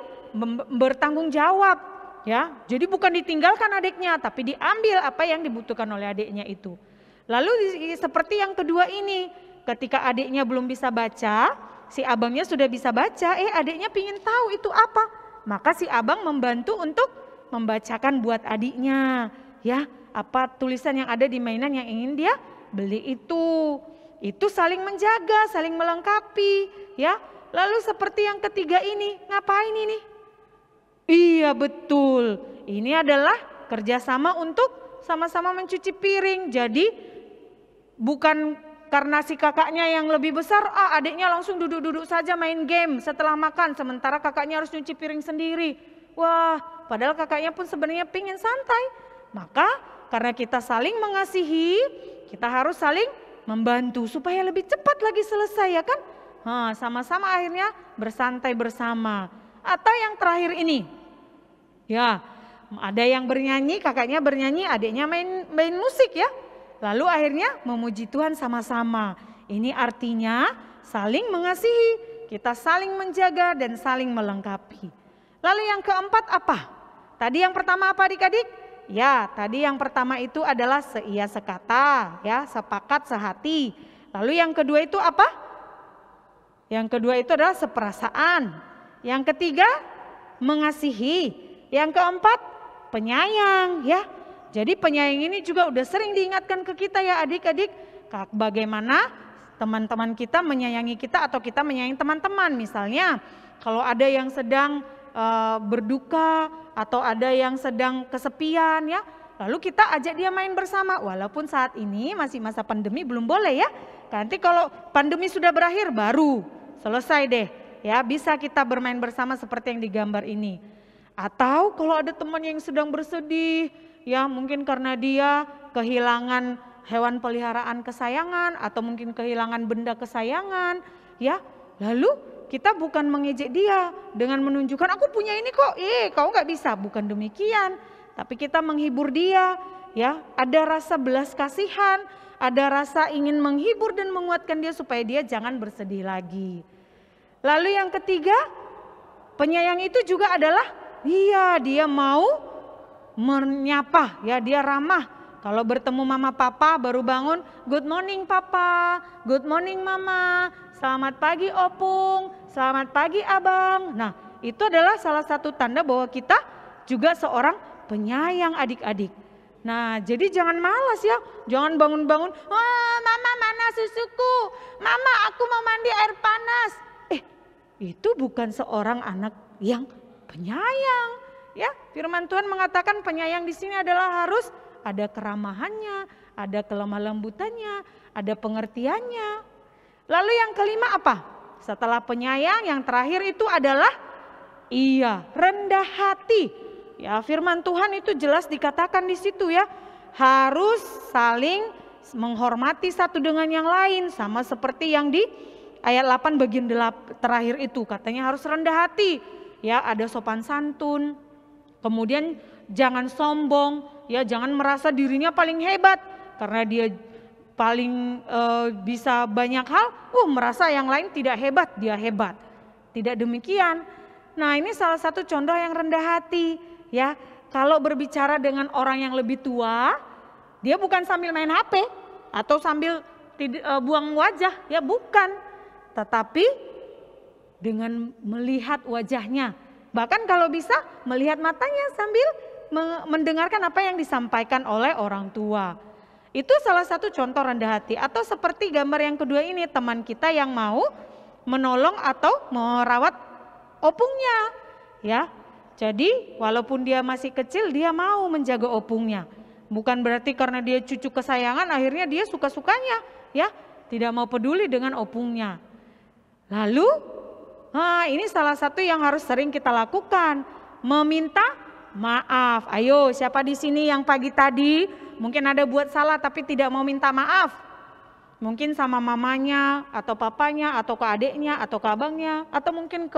bertanggung jawab, ya. Jadi bukan ditinggalkan adiknya, tapi diambil apa yang dibutuhkan oleh adiknya itu. Lalu seperti yang kedua ini. Ketika adiknya belum bisa baca, si abangnya sudah bisa baca, adiknya pingin tahu itu apa. Maka si abang membantu untuk membacakan buat adiknya. Ya, apa tulisan yang ada di mainan yang ingin dia beli itu. Itu saling menjaga, saling melengkapi. Ya, lalu seperti yang ketiga ini, ngapain ini? Iya betul, ini adalah kerjasama untuk sama-sama mencuci piring. Jadi bukan karena si kakaknya yang lebih besar, adiknya langsung duduk-duduk saja main game setelah makan. Sementara kakaknya harus nyuci piring sendiri. Wah, padahal kakaknya pun sebenarnya pingin santai. Maka karena kita saling mengasihi, kita harus saling membantu supaya lebih cepat lagi selesai ya kan. Sama-sama akhirnya bersantai bersama. Atau yang terakhir ini, ya ada yang bernyanyi, kakaknya bernyanyi, adiknya main musik ya. Lalu akhirnya memuji Tuhan sama-sama. Ini artinya saling mengasihi, kita saling menjaga dan saling melengkapi. Lalu yang keempat apa? Tadi yang pertama apa adik-adik? Ya, tadi yang pertama itu adalah seia sekata, ya, sepakat sehati. Lalu yang kedua itu apa? Yang kedua itu adalah seperasaan. Yang ketiga mengasihi. Yang keempat penyayang, ya. Jadi penyayang ini juga udah sering diingatkan ke kita ya adik-adik, bagaimana teman-teman kita menyayangi kita atau kita menyayangi teman-teman. Misalnya kalau ada yang sedang berduka atau ada yang sedang kesepian ya, lalu kita ajak dia main bersama. Walaupun saat ini masih masa pandemi belum boleh ya, nanti kalau pandemi sudah berakhir baru selesai deh ya, bisa kita bermain bersama seperti yang digambar ini. Atau kalau ada teman yang sedang bersedih, ya mungkin karena dia kehilangan hewan peliharaan kesayangan atau mungkin kehilangan benda kesayangan, ya. Lalu kita bukan mengejek dia dengan menunjukkan aku punya ini kok, kau nggak bisa, bukan demikian. Tapi kita menghibur dia, ya. Ada rasa belas kasihan, ada rasa ingin menghibur dan menguatkan dia supaya dia jangan bersedih lagi. Lalu yang ketiga, penyayang itu juga adalah dia mau menyapa, ya dia ramah. Kalau bertemu mama papa baru bangun, good morning papa, good morning mama, selamat pagi opung, selamat pagi abang. Nah itu adalah salah satu tanda bahwa kita juga seorang penyayang adik-adik. Nah jadi jangan malas ya, jangan bangun-bangun, mama mana susuku, mama aku mau mandi air panas. Itu bukan seorang anak yang penyayang. Ya, firman Tuhan mengatakan penyayang di sini adalah harus ada keramahannya, ada kelemah lembutannya, ada pengertiannya. Lalu yang kelima apa? Setelah penyayang yang terakhir itu adalah rendah hati. Ya, firman Tuhan itu jelas dikatakan di situ ya, harus saling menghormati satu dengan yang lain, sama seperti yang di ayat 8 bagian terakhir itu katanya harus rendah hati. Ya, ada sopan santun. Kemudian jangan sombong, ya jangan merasa dirinya paling hebat karena dia paling bisa banyak hal, merasa yang lain tidak hebat, dia hebat. Tidak demikian. Nah, ini salah satu contoh yang rendah hati, ya. Kalau berbicara dengan orang yang lebih tua, dia bukan sambil main HP, atau sambil buang wajah, ya bukan. Tetapi dengan melihat wajahnya. Bahkan kalau bisa melihat matanya sambil mendengarkan apa yang disampaikan oleh orang tua. Itu salah satu contoh rendah hati. Atau seperti gambar yang kedua ini, teman kita yang mau menolong atau merawat opungnya. Ya, jadi walaupun dia masih kecil, dia mau menjaga opungnya. Bukan berarti karena dia cucu kesayangan akhirnya dia suka-sukanya, ya, tidak mau peduli dengan opungnya. Lalu, ini salah satu yang harus sering kita lakukan, meminta maaf. Ayo, siapa di sini yang pagi tadi mungkin ada buat salah tapi tidak mau minta maaf? Mungkin sama mamanya atau papanya atau ke adiknya atau ke abangnya atau mungkin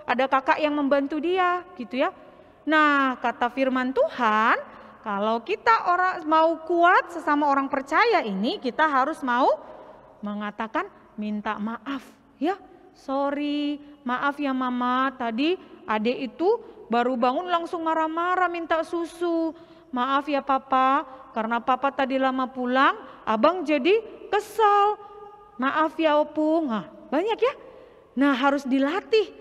ada kakak yang membantu dia, gitu ya. Nah, kata firman Tuhan, kalau kita orang mau kuat sesama orang percaya ini, kita harus mau mengatakan minta maaf, ya. Sorry, maaf ya mama, tadi adik itu baru bangun langsung marah-marah minta susu. Maaf ya papa, karena papa tadi lama pulang, abang jadi kesal. Maaf ya opung. Nah, banyak ya. Nah, harus dilatih.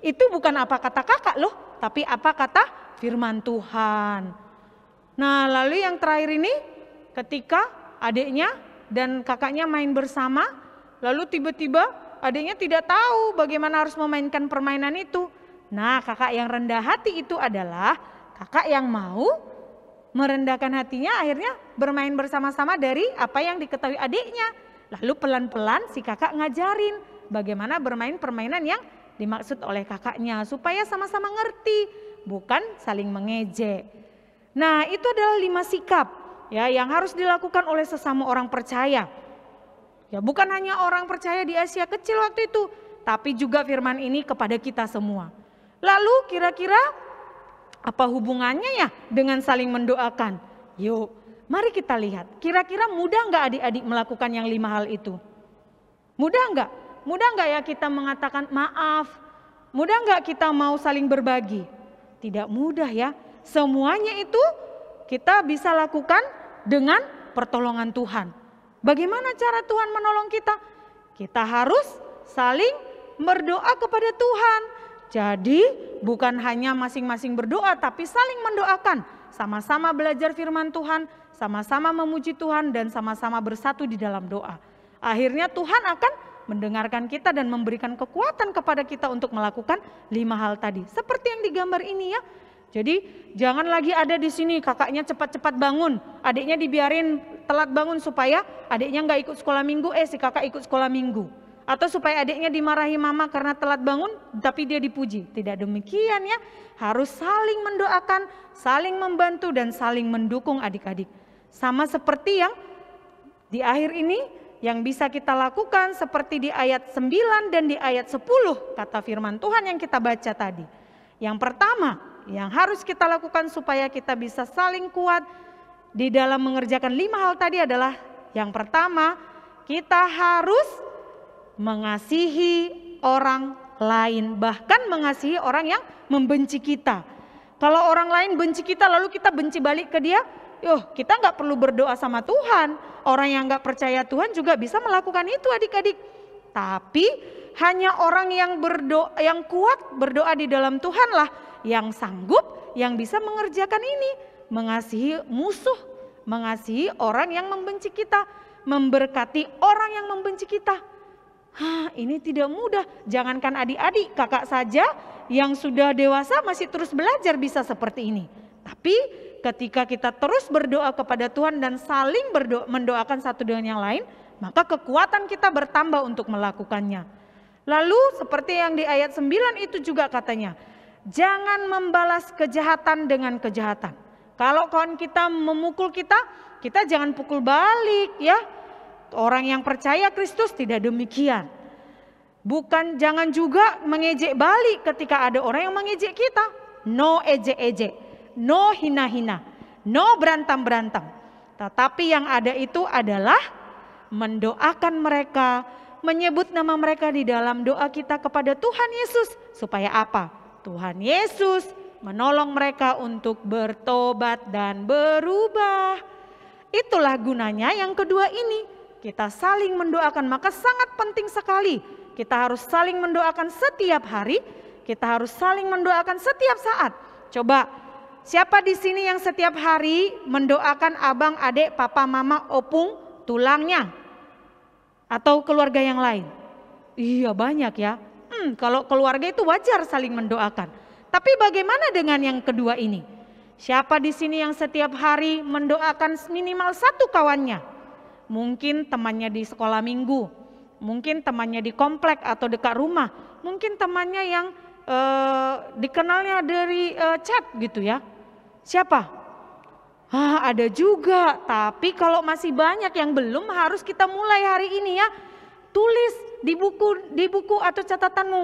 Itu bukan apa kata kakak loh, tapi apa kata firman Tuhan. Nah, lalu yang terakhir ini, ketika adiknya dan kakaknya main bersama, lalu tiba-tiba adiknya tidak tahu bagaimana harus memainkan permainan itu. Nah, kakak yang rendah hati itu adalah kakak yang mau merendahkan hatinya, akhirnya bermain bersama-sama dari apa yang diketahui adiknya. Lalu pelan-pelan si kakak ngajarin bagaimana bermain permainan yang dimaksud oleh kakaknya, supaya sama-sama ngerti, bukan saling mengejek. Nah, itu adalah 5 sikap ya yang harus dilakukan oleh sesama orang percaya. Ya, bukan hanya orang percaya di Asia kecil waktu itu, tapi juga firman ini kepada kita semua. Lalu kira-kira apa hubungannya ya dengan saling mendoakan? Yuk, mari kita lihat. Kira-kira mudah nggak adik-adik melakukan yang 5 hal itu? Mudah nggak? Mudah nggak ya kita mengatakan maaf? Mudah nggak kita mau saling berbagi? Tidak mudah ya. Semuanya itu kita bisa lakukan dengan pertolongan Tuhan. Bagaimana cara Tuhan menolong kita? Kita harus saling berdoa kepada Tuhan. Jadi bukan hanya masing-masing berdoa, tapi saling mendoakan. Sama-sama belajar firman Tuhan, sama-sama memuji Tuhan, dan sama-sama bersatu di dalam doa. Akhirnya Tuhan akan mendengarkan kita dan memberikan kekuatan kepada kita untuk melakukan 5 hal tadi. Seperti yang digambar ini ya. Jadi jangan lagi ada di sini kakaknya cepat-cepat bangun, adiknya dibiarin telat bangun supaya adiknya nggak ikut sekolah minggu, si kakak ikut sekolah minggu. Atau supaya adiknya dimarahi mama karena telat bangun tapi dia dipuji. Tidak demikian ya, harus saling mendoakan, saling membantu dan saling mendukung adik-adik. Sama seperti yang di akhir ini yang bisa kita lakukan seperti di ayat 9 dan di ayat 10 kata firman Tuhan yang kita baca tadi. Yang pertama yang harus kita lakukan supaya kita bisa saling kuat di dalam mengerjakan 5 hal tadi adalah yang pertama, kita harus mengasihi orang lain, bahkan mengasihi orang yang membenci kita. Kalau orang lain benci kita lalu kita benci balik ke dia, kita nggak perlu berdoa sama Tuhan. Orang yang nggak percaya Tuhan juga bisa melakukan itu adik-adik. Tapi hanya orang yang yang kuat berdoa di dalam Tuhanlah yang sanggup, yang bisa mengerjakan ini. Mengasihi musuh, mengasihi orang yang membenci kita, memberkati orang yang membenci kita. Ini tidak mudah. Jangankan adik-adik, kakak saja yang sudah dewasa masih terus belajar bisa seperti ini. Tapi ketika kita terus berdoa kepada Tuhan dan saling mendoakan satu dengan yang lain, maka kekuatan kita bertambah untuk melakukannya. Lalu seperti yang di ayat 9 itu juga katanya, jangan membalas kejahatan dengan kejahatan. Kalau kawan kita memukul kita, kita jangan pukul balik ya. Orang yang percaya Kristus tidak demikian. Jangan juga mengejek balik ketika ada orang yang mengejek kita. No ejek-ejek, no hina-hina, no berantem-berantem. Tetapi yang ada itu adalah mendoakan mereka, menyebut nama mereka di dalam doa kita kepada Tuhan Yesus. Supaya apa? Tuhan Yesus menolong mereka untuk bertobat dan berubah. Itulah gunanya yang kedua ini. kita saling mendoakan. Maka sangat penting sekali kita harus saling mendoakan setiap hari, kita harus saling mendoakan setiap saat. Coba, siapa di sini yang setiap hari mendoakan abang, adik, papa, mama, opung, tulangnya? Atau keluarga yang lain? Iya banyak ya. Kalau keluarga itu wajar saling mendoakan. Tapi bagaimana dengan yang kedua ini? Siapa di sini yang setiap hari mendoakan minimal satu kawannya? Mungkin temannya di sekolah minggu, mungkin temannya di komplek atau dekat rumah, mungkin temannya yang dikenalnya dari chat gitu ya. Siapa? Ada juga, tapi kalau masih banyak yang belum, harus kita mulai hari ini ya. Tulis di buku atau catatanmu,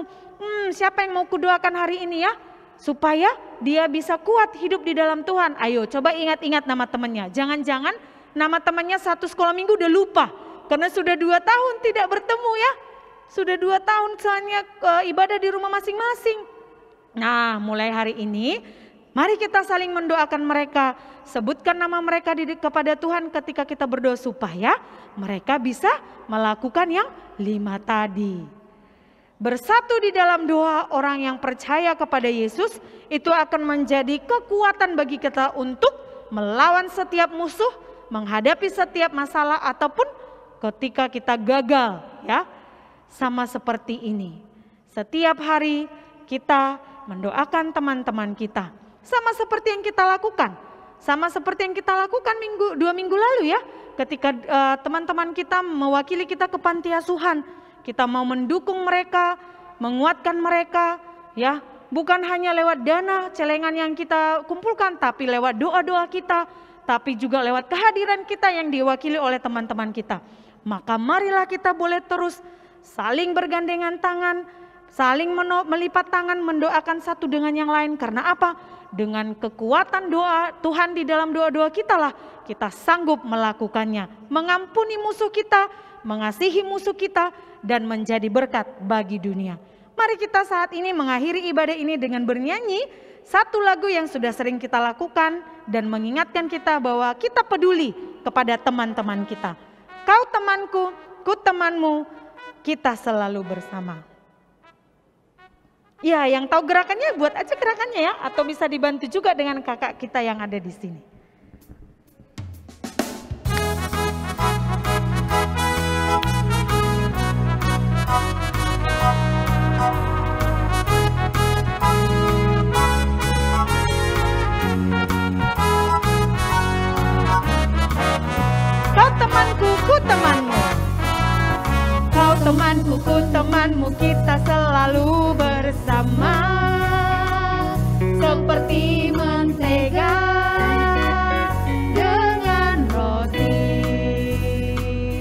siapa yang mau kudoakan hari ini ya, supaya dia bisa kuat hidup di dalam Tuhan. Ayo coba ingat-ingat nama temannya. Jangan-jangan nama temannya satu sekolah minggu udah lupa, karena sudah 2 tahun tidak bertemu ya. Sudah 2 tahun soalnya ibadah di rumah masing-masing. Nah, mulai hari ini mari kita saling mendoakan mereka. Sebutkan nama mereka kepada Tuhan ketika kita berdoa, supaya mereka bisa melakukan yang 5 tadi. Bersatu di dalam doa orang yang percaya kepada Yesus itu akan menjadi kekuatan bagi kita untuk melawan setiap musuh, menghadapi setiap masalah ataupun ketika kita gagal ya. Sama seperti ini. Setiap hari kita mendoakan teman-teman kita. Sama seperti yang kita lakukan. Sama seperti yang kita lakukan 2 minggu lalu ya. Ketika teman-teman kita mewakili kita ke panti asuhan. Kita mau mendukung mereka, menguatkan mereka ya. Bukan hanya lewat dana celengan yang kita kumpulkan, tapi lewat doa-doa kita, tapi juga lewat kehadiran kita yang diwakili oleh teman-teman kita. Maka marilah kita boleh terus saling bergandengan tangan, saling melipat tangan, mendoakan satu dengan yang lain. Karena apa? Dengan kekuatan doa Tuhan di dalam doa-doa kita lah kita sanggup melakukannya. Mengampuni musuh kita, mengasihi musuh kita, dan menjadi berkat bagi dunia. Mari kita saat ini mengakhiri ibadah ini dengan bernyanyi satu lagu yang sudah sering kita lakukan dan mengingatkan kita bahwa kita peduli kepada teman-teman kita. Kau temanku, ku temanmu, kita selalu bersama. Ya, yang tahu gerakannya buat aja gerakannya ya, atau bisa dibantu juga dengan kakak kita yang ada di sini. Kau temanku, ku temanmu. Kau temanku, ku temanmu, kita selalu bersama. Seperti mentega dengan roti.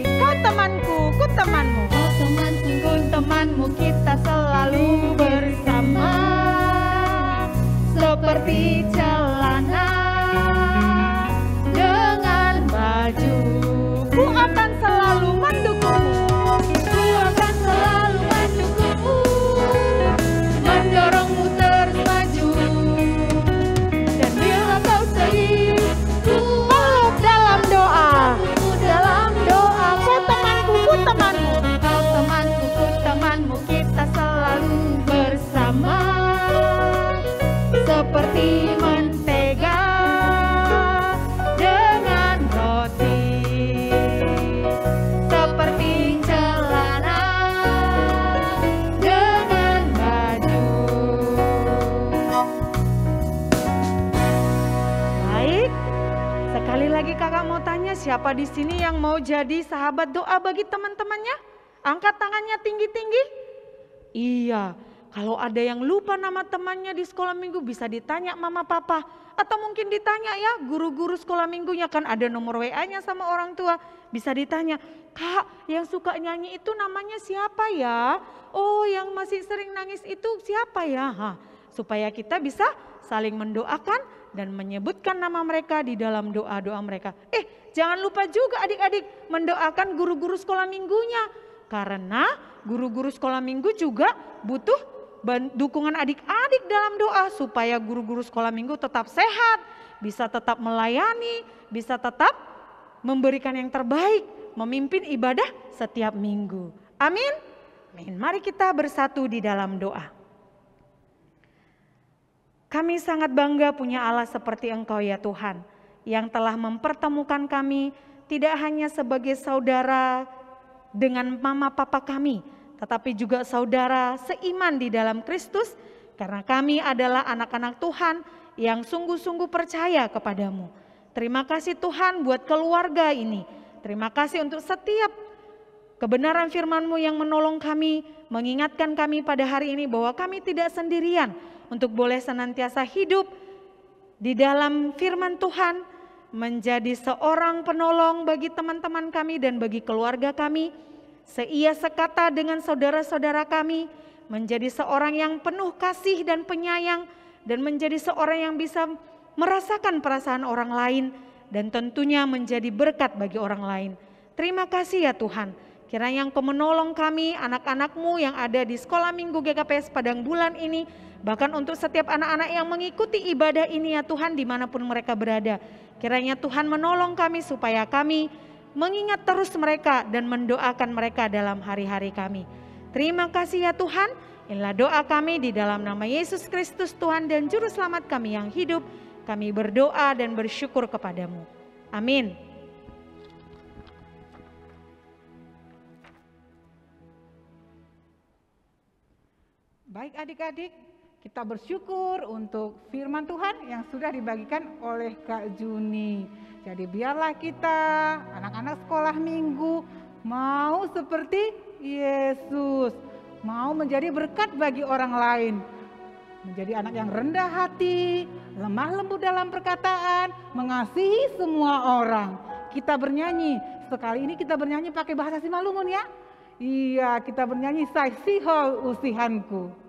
Kau temanku, ku temanmu. Kau temanku, Ku temanmu, kita selalu bersama. Seperti celana dengan baju. Ku akan selalu mendukungmu. ku akan selalu mendukungmu, mendorongmu terus maju. Dan bila kau sedih, Ku peluk dalam doa. aku dalam doa. Kau temanku, ku temanmu. Kau temanku, Ku temanmu, kita selalu bersama. Seperti mentega dengan roti. Seperti celana dengan baju. Baik, sekali lagi kakak mau tanya, siapa di sini yang mau jadi sahabat doa bagi teman-temannya? Angkat tangannya tinggi-tinggi. Iya, kalau ada yang lupa nama temannya di sekolah minggu bisa ditanya mama papa. Atau mungkin ditanya ya guru-guru sekolah minggunya, kan ada nomor WA-nya sama orang tua. Bisa ditanya, Kak yang suka nyanyi itu namanya siapa ya? Oh yang masih sering nangis itu siapa ya? Supaya kita bisa saling mendoakan dan menyebutkan nama mereka di dalam doa-doa mereka. Jangan lupa juga adik-adik mendoakan guru-guru sekolah minggunya. Karena guru-guru sekolah minggu juga butuh dukungan adik-adik dalam doa supaya guru-guru sekolah minggu tetap sehat, bisa tetap melayani, bisa tetap memberikan yang terbaik memimpin ibadah setiap minggu. Amin. Amin. Mari kita bersatu di dalam doa. Kami sangat bangga punya Allah seperti Engkau ya Tuhan, yang telah mempertemukan kami tidak hanya sebagai saudara dengan mama papa kami, tetapi juga saudara seiman di dalam Kristus, karena kami adalah anak-anak Tuhan yang sungguh-sungguh percaya kepadamu. Terima kasih Tuhan buat keluarga ini. Terima kasih untuk setiap kebenaran firman-Mu yang menolong kami, mengingatkan kami pada hari ini bahwa kami tidak sendirian untuk boleh senantiasa hidup di dalam firman Tuhan, menjadi seorang penolong bagi teman-teman kami dan bagi keluarga kami, seia sekata dengan saudara-saudara kami, menjadi seorang yang penuh kasih dan penyayang, dan menjadi seorang yang bisa merasakan perasaan orang lain, dan tentunya menjadi berkat bagi orang lain. Terima kasih ya Tuhan. Kiranya Engkau menolong kami, anak-anak-Mu yang ada di sekolah minggu GKPS Padang Bulan ini, bahkan untuk setiap anak-anak yang mengikuti ibadah ini ya Tuhan dimanapun mereka berada. Kiranya Tuhan menolong kami supaya kami mengingat terus mereka dan mendoakan mereka dalam hari-hari kami. Terima kasih ya Tuhan, inilah doa kami di dalam nama Yesus Kristus Tuhan dan Juru Selamat kami yang hidup. Kami berdoa dan bersyukur kepadamu. Amin. Baik adik-adik, kita bersyukur untuk firman Tuhan yang sudah dibagikan oleh Kak Juni. Jadi biarlah kita anak-anak sekolah minggu mau seperti Yesus, mau menjadi berkat bagi orang lain. Menjadi anak yang rendah hati, lemah lembut dalam perkataan, mengasihi semua orang. Kita bernyanyi, sekali ini kita bernyanyi pakai bahasa Simalungun ya. Iya, kita bernyanyi Sai Sihol Usihanku.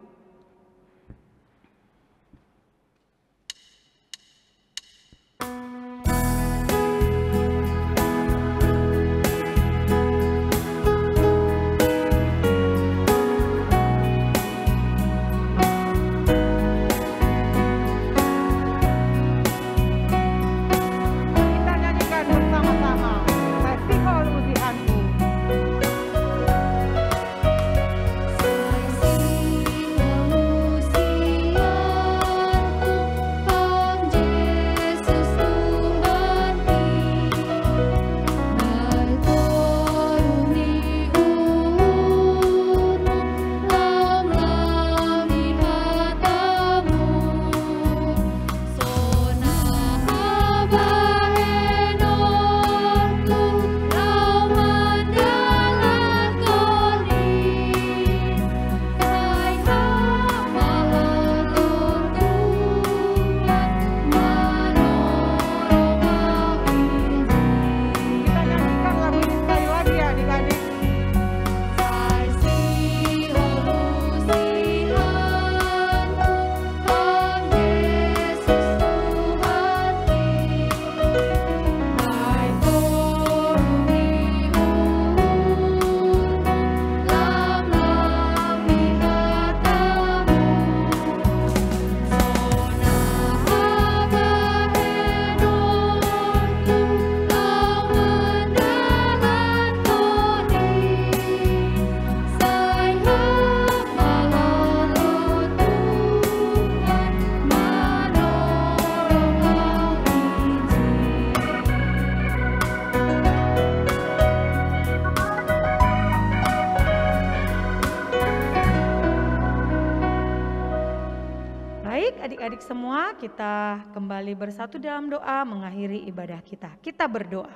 Adik-adik semua, kita kembali bersatu dalam doa mengakhiri ibadah kita. Kita berdoa.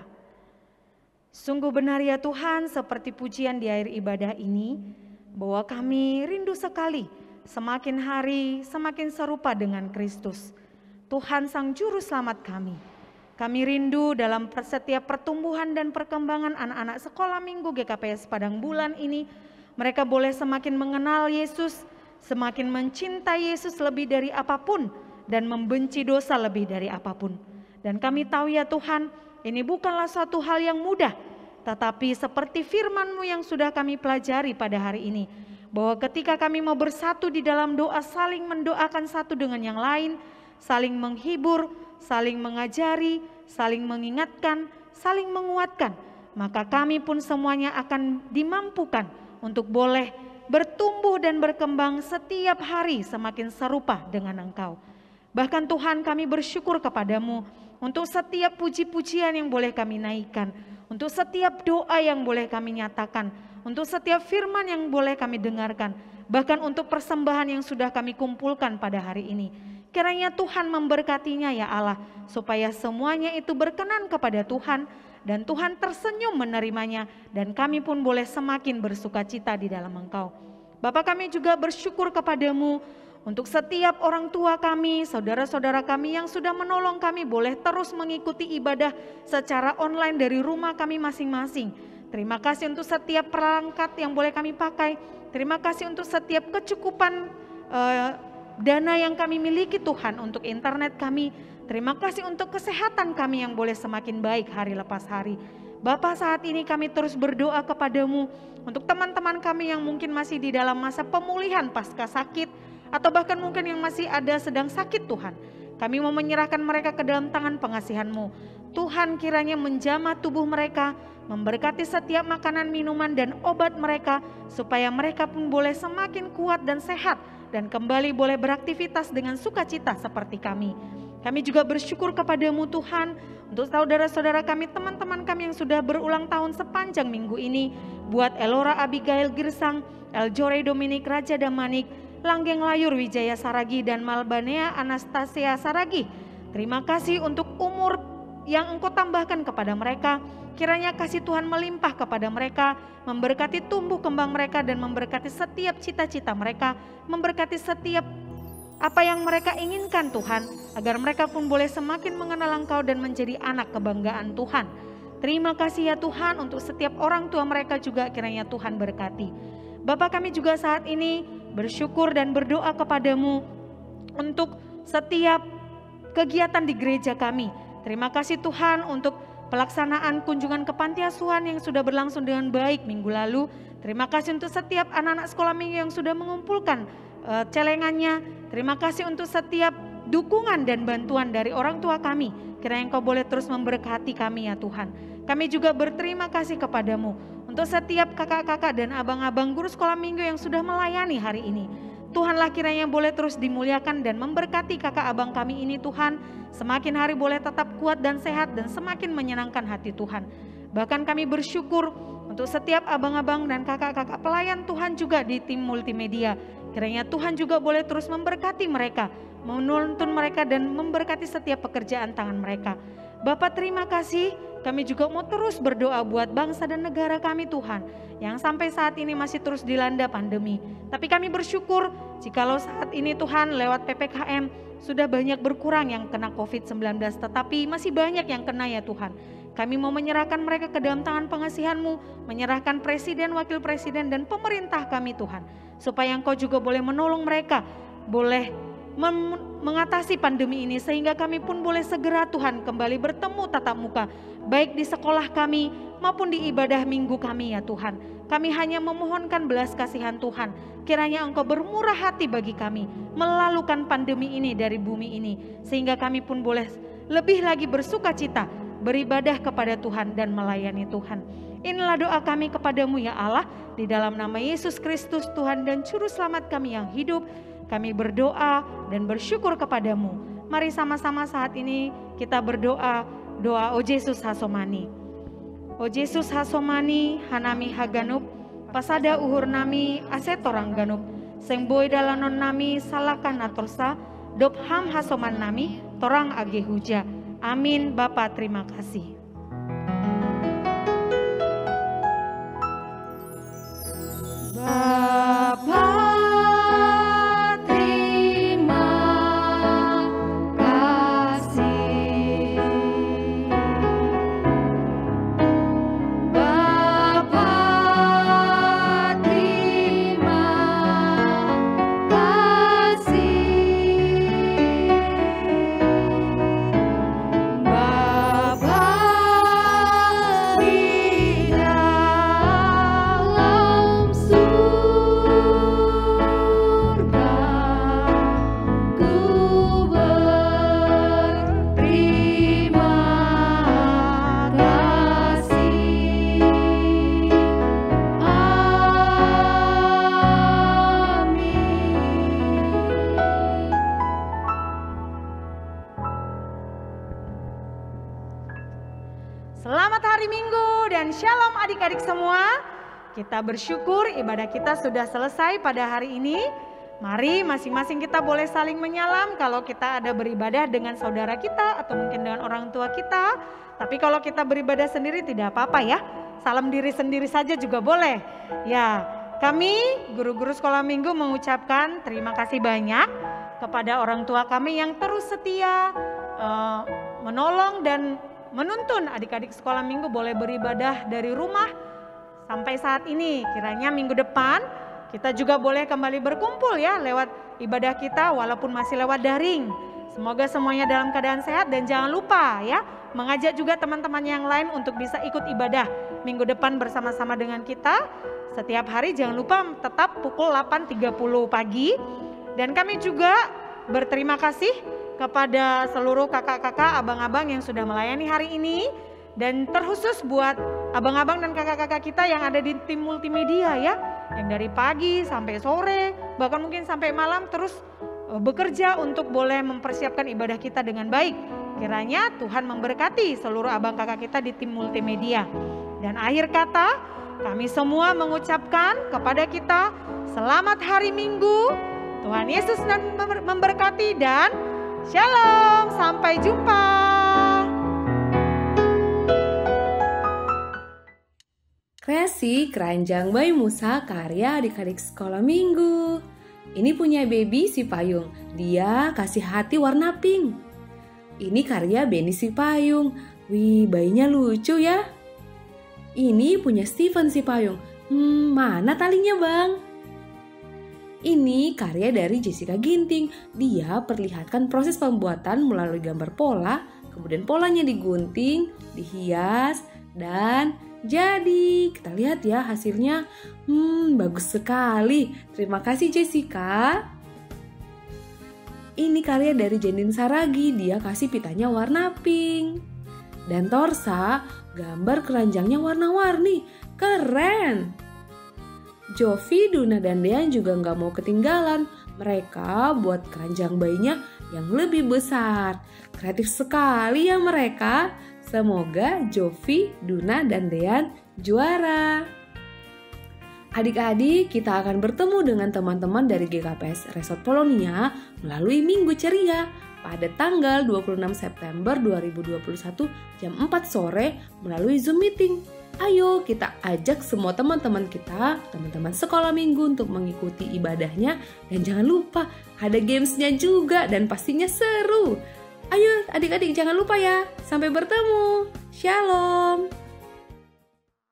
Sungguh benar ya Tuhan, seperti pujian di akhir ibadah ini, bahwa kami rindu sekali semakin hari semakin serupa dengan Kristus, Tuhan Sang Juru Selamat kami. Kami rindu dalam setiap pertumbuhan dan perkembangan anak-anak sekolah minggu GKPS Padang Bulan ini, mereka boleh semakin mengenal Yesus, semakin mencintai Yesus lebih dari apapun, dan membenci dosa lebih dari apapun. Dan kami tahu ya Tuhan, ini bukanlah suatu hal yang mudah, tetapi seperti firman-Mu yang sudah kami pelajari pada hari ini, bahwa ketika kami mau bersatu di dalam doa, saling mendoakan satu dengan yang lain, saling menghibur, saling mengajari, saling mengingatkan, saling menguatkan, maka kami pun semuanya akan dimampukan untuk boleh bertumbuh dan berkembang setiap hari semakin serupa dengan Engkau. Bahkan Tuhan, kami bersyukur kepadamu untuk setiap puji-pujian yang boleh kami naikkan, untuk setiap doa yang boleh kami nyatakan, untuk setiap firman yang boleh kami dengarkan, bahkan untuk persembahan yang sudah kami kumpulkan pada hari ini. Kiranya Tuhan memberkatinya ya Allah, supaya semuanya itu berkenan kepada Tuhan, dan Tuhan tersenyum menerimanya, dan kami pun boleh semakin bersuka cita di dalam Engkau. Bapa, kami juga bersyukur kepadamu untuk setiap orang tua kami, saudara-saudara kami yang sudah menolong kami boleh terus mengikuti ibadah secara online dari rumah kami masing-masing. Terima kasih untuk setiap perangkat yang boleh kami pakai. Terima kasih untuk setiap kecukupan dana yang kami miliki Tuhan untuk internet kami. Terima kasih untuk kesehatan kami yang boleh semakin baik hari lepas hari. Bapa, saat ini kami terus berdoa kepadamu untuk teman-teman kami yang mungkin masih di dalam masa pemulihan pasca sakit, atau bahkan mungkin yang masih ada sedang sakit Tuhan. Kami mau menyerahkan mereka ke dalam tangan pengasihan-Mu. Tuhan, kiranya menjamah tubuh mereka, memberkati setiap makanan, minuman, dan obat mereka, supaya mereka pun boleh semakin kuat dan sehat, dan kembali boleh beraktivitas dengan sukacita seperti kami. Kami juga bersyukur kepadamu Tuhan, untuk saudara-saudara kami, teman-teman kami yang sudah berulang tahun sepanjang minggu ini, buat Elora Abigail Girsang, Eljore Dominik Raja Damanik, Langgeng Layur Wijaya Saragi, dan Malbanea Anastasia Saragi. Terima kasih untuk umur yang Engkau tambahkan kepada mereka. Kiranya kasih Tuhan melimpah kepada mereka, memberkati tumbuh kembang mereka, dan memberkati setiap cita-cita mereka, memberkati setiap apa yang mereka inginkan Tuhan, agar mereka pun boleh semakin mengenal Engkau dan menjadi anak kebanggaan Tuhan. Terima kasih ya Tuhan untuk setiap orang tua mereka juga, kiranya Tuhan berkati. Bapa, kami juga saat ini bersyukur dan berdoa kepadamu untuk setiap kegiatan di gereja kami. Terima kasih Tuhan untuk pelaksanaan kunjungan ke panti asuhan yang sudah berlangsung dengan baik minggu lalu. Terima kasih untuk setiap anak-anak sekolah minggu yang sudah mengumpulkan celengannya. Terima kasih untuk setiap dukungan dan bantuan dari orang tua kami. Kiranya Engkau boleh terus memberkati kami ya Tuhan. Kami juga berterima kasih kepadamu untuk setiap kakak-kakak dan abang-abang guru sekolah minggu yang sudah melayani hari ini. Tuhanlah kiranya boleh terus dimuliakan dan memberkati kakak abang kami ini Tuhan. Semakin hari boleh tetap kuat dan sehat dan semakin menyenangkan hati Tuhan. Bahkan kami bersyukur untuk setiap abang-abang dan kakak-kakak pelayan Tuhan juga di tim multimedia. Kiranya Tuhan juga boleh terus memberkati mereka, menuntun mereka dan memberkati setiap pekerjaan tangan mereka. Bapa, terima kasih. Kami juga mau terus berdoa buat bangsa dan negara kami Tuhan, yang sampai saat ini masih terus dilanda pandemi. Tapi kami bersyukur jikalau saat ini Tuhan lewat PPKM sudah banyak berkurang yang kena COVID-19, tetapi masih banyak yang kena ya Tuhan. Kami mau menyerahkan mereka ke dalam tangan pengasihan-Mu, menyerahkan presiden, wakil presiden, dan pemerintah kami Tuhan, supaya Engkau juga boleh menolong mereka, boleh mengatasi pandemi ini, sehingga kami pun boleh segera Tuhan kembali bertemu tatap muka, baik di sekolah kami maupun di ibadah minggu kami ya Tuhan. Kami hanya memohonkan belas kasihan Tuhan, kiranya Engkau bermurah hati bagi kami, melalukan pandemi ini dari bumi ini, sehingga kami pun boleh lebih lagi bersuka cita, beribadah kepada Tuhan dan melayani Tuhan. Inilah doa kami kepadamu ya Allah, di dalam nama Yesus Kristus Tuhan dan Juru Selamat kami yang hidup, kami berdoa dan bersyukur kepadamu. Mari sama-sama saat ini kita berdoa, doa O Yesus Hasomani. O Yesus Hasomani, hanami haganup, pasada uhur nami asetorang ganup, seng boy dalanon nami salakan natorsa, dop ham hasoman nami, torang age huja. Amin. Bapa, terima kasih. Bapa, terima kasih. Bapa, terima kasih. Bapa, Selamat hari Minggu dan shalom adik-adik semua. Kita bersyukur ibadah kita sudah selesai pada hari ini. Mari masing-masing kita boleh saling menyalam kalau kita ada beribadah dengan saudara kita atau mungkin dengan orang tua kita. Tapi kalau kita beribadah sendiri tidak apa-apa ya. Salam diri sendiri saja juga boleh. Ya, kami guru-guru sekolah minggu mengucapkan terima kasih banyak kepada orang tua kami yang terus setia menolong dan menuntun adik-adik sekolah minggu boleh beribadah dari rumah sampai saat ini. Kiranya minggu depan kita juga boleh kembali berkumpul ya lewat ibadah kita walaupun masih lewat daring. Semoga semuanya dalam keadaan sehat dan jangan lupa ya mengajak juga teman-teman yang lain untuk bisa ikut ibadah minggu depan bersama-sama dengan kita. Setiap hari jangan lupa tetap pukul 8.30 pagi. Dan kami juga berterima kasih kepada seluruh kakak-kakak, abang-abang yang sudah melayani hari ini. Dan terkhusus buat abang-abang dan kakak-kakak kita yang ada di tim multimedia ya. Yang dari pagi sampai sore, bahkan mungkin sampai malam terus bekerja untuk boleh mempersiapkan ibadah kita dengan baik. Kiranya Tuhan memberkati seluruh abang kakak kita di tim multimedia. Dan akhir kata, kami semua mengucapkan kepada kita, selamat hari Minggu. Tuhan Yesus memberkati dan shalom, sampai jumpa. Kreasi Keranjang Bayi Musa karya adik-adik sekolah minggu. Ini punya baby si Payung, dia kasih hati warna pink. Ini karya Benny si Payung, wih bayinya lucu ya. Ini punya Steven si Payung, mana talinya bang? Ini karya dari Jessica Ginting. Dia perlihatkan proses pembuatan melalui gambar pola, kemudian polanya digunting, dihias, dan jadi. Kita lihat ya hasilnya. Bagus sekali. Terima kasih Jessica. Ini karya dari Jenin Saragi. Dia kasih pitanya warna pink. Dan Torsa, gambar keranjangnya warna-warni. Keren! Jovi, Duna, dan Dean juga nggak mau ketinggalan. Mereka buat keranjang bayinya yang lebih besar. Kreatif sekali ya mereka. Semoga Jovi, Duna, dan Dean juara. Adik-adik, kita akan bertemu dengan teman-teman dari GKPS Resort Polonia melalui Minggu Ceria pada tanggal 26 September 2021 jam 4 sore melalui Zoom Meeting. Ayo kita ajak semua teman-teman kita, teman-teman sekolah minggu untuk mengikuti ibadahnya. Dan jangan lupa ada gamesnya juga dan pastinya seru. Ayo adik-adik jangan lupa ya. Sampai bertemu. Shalom.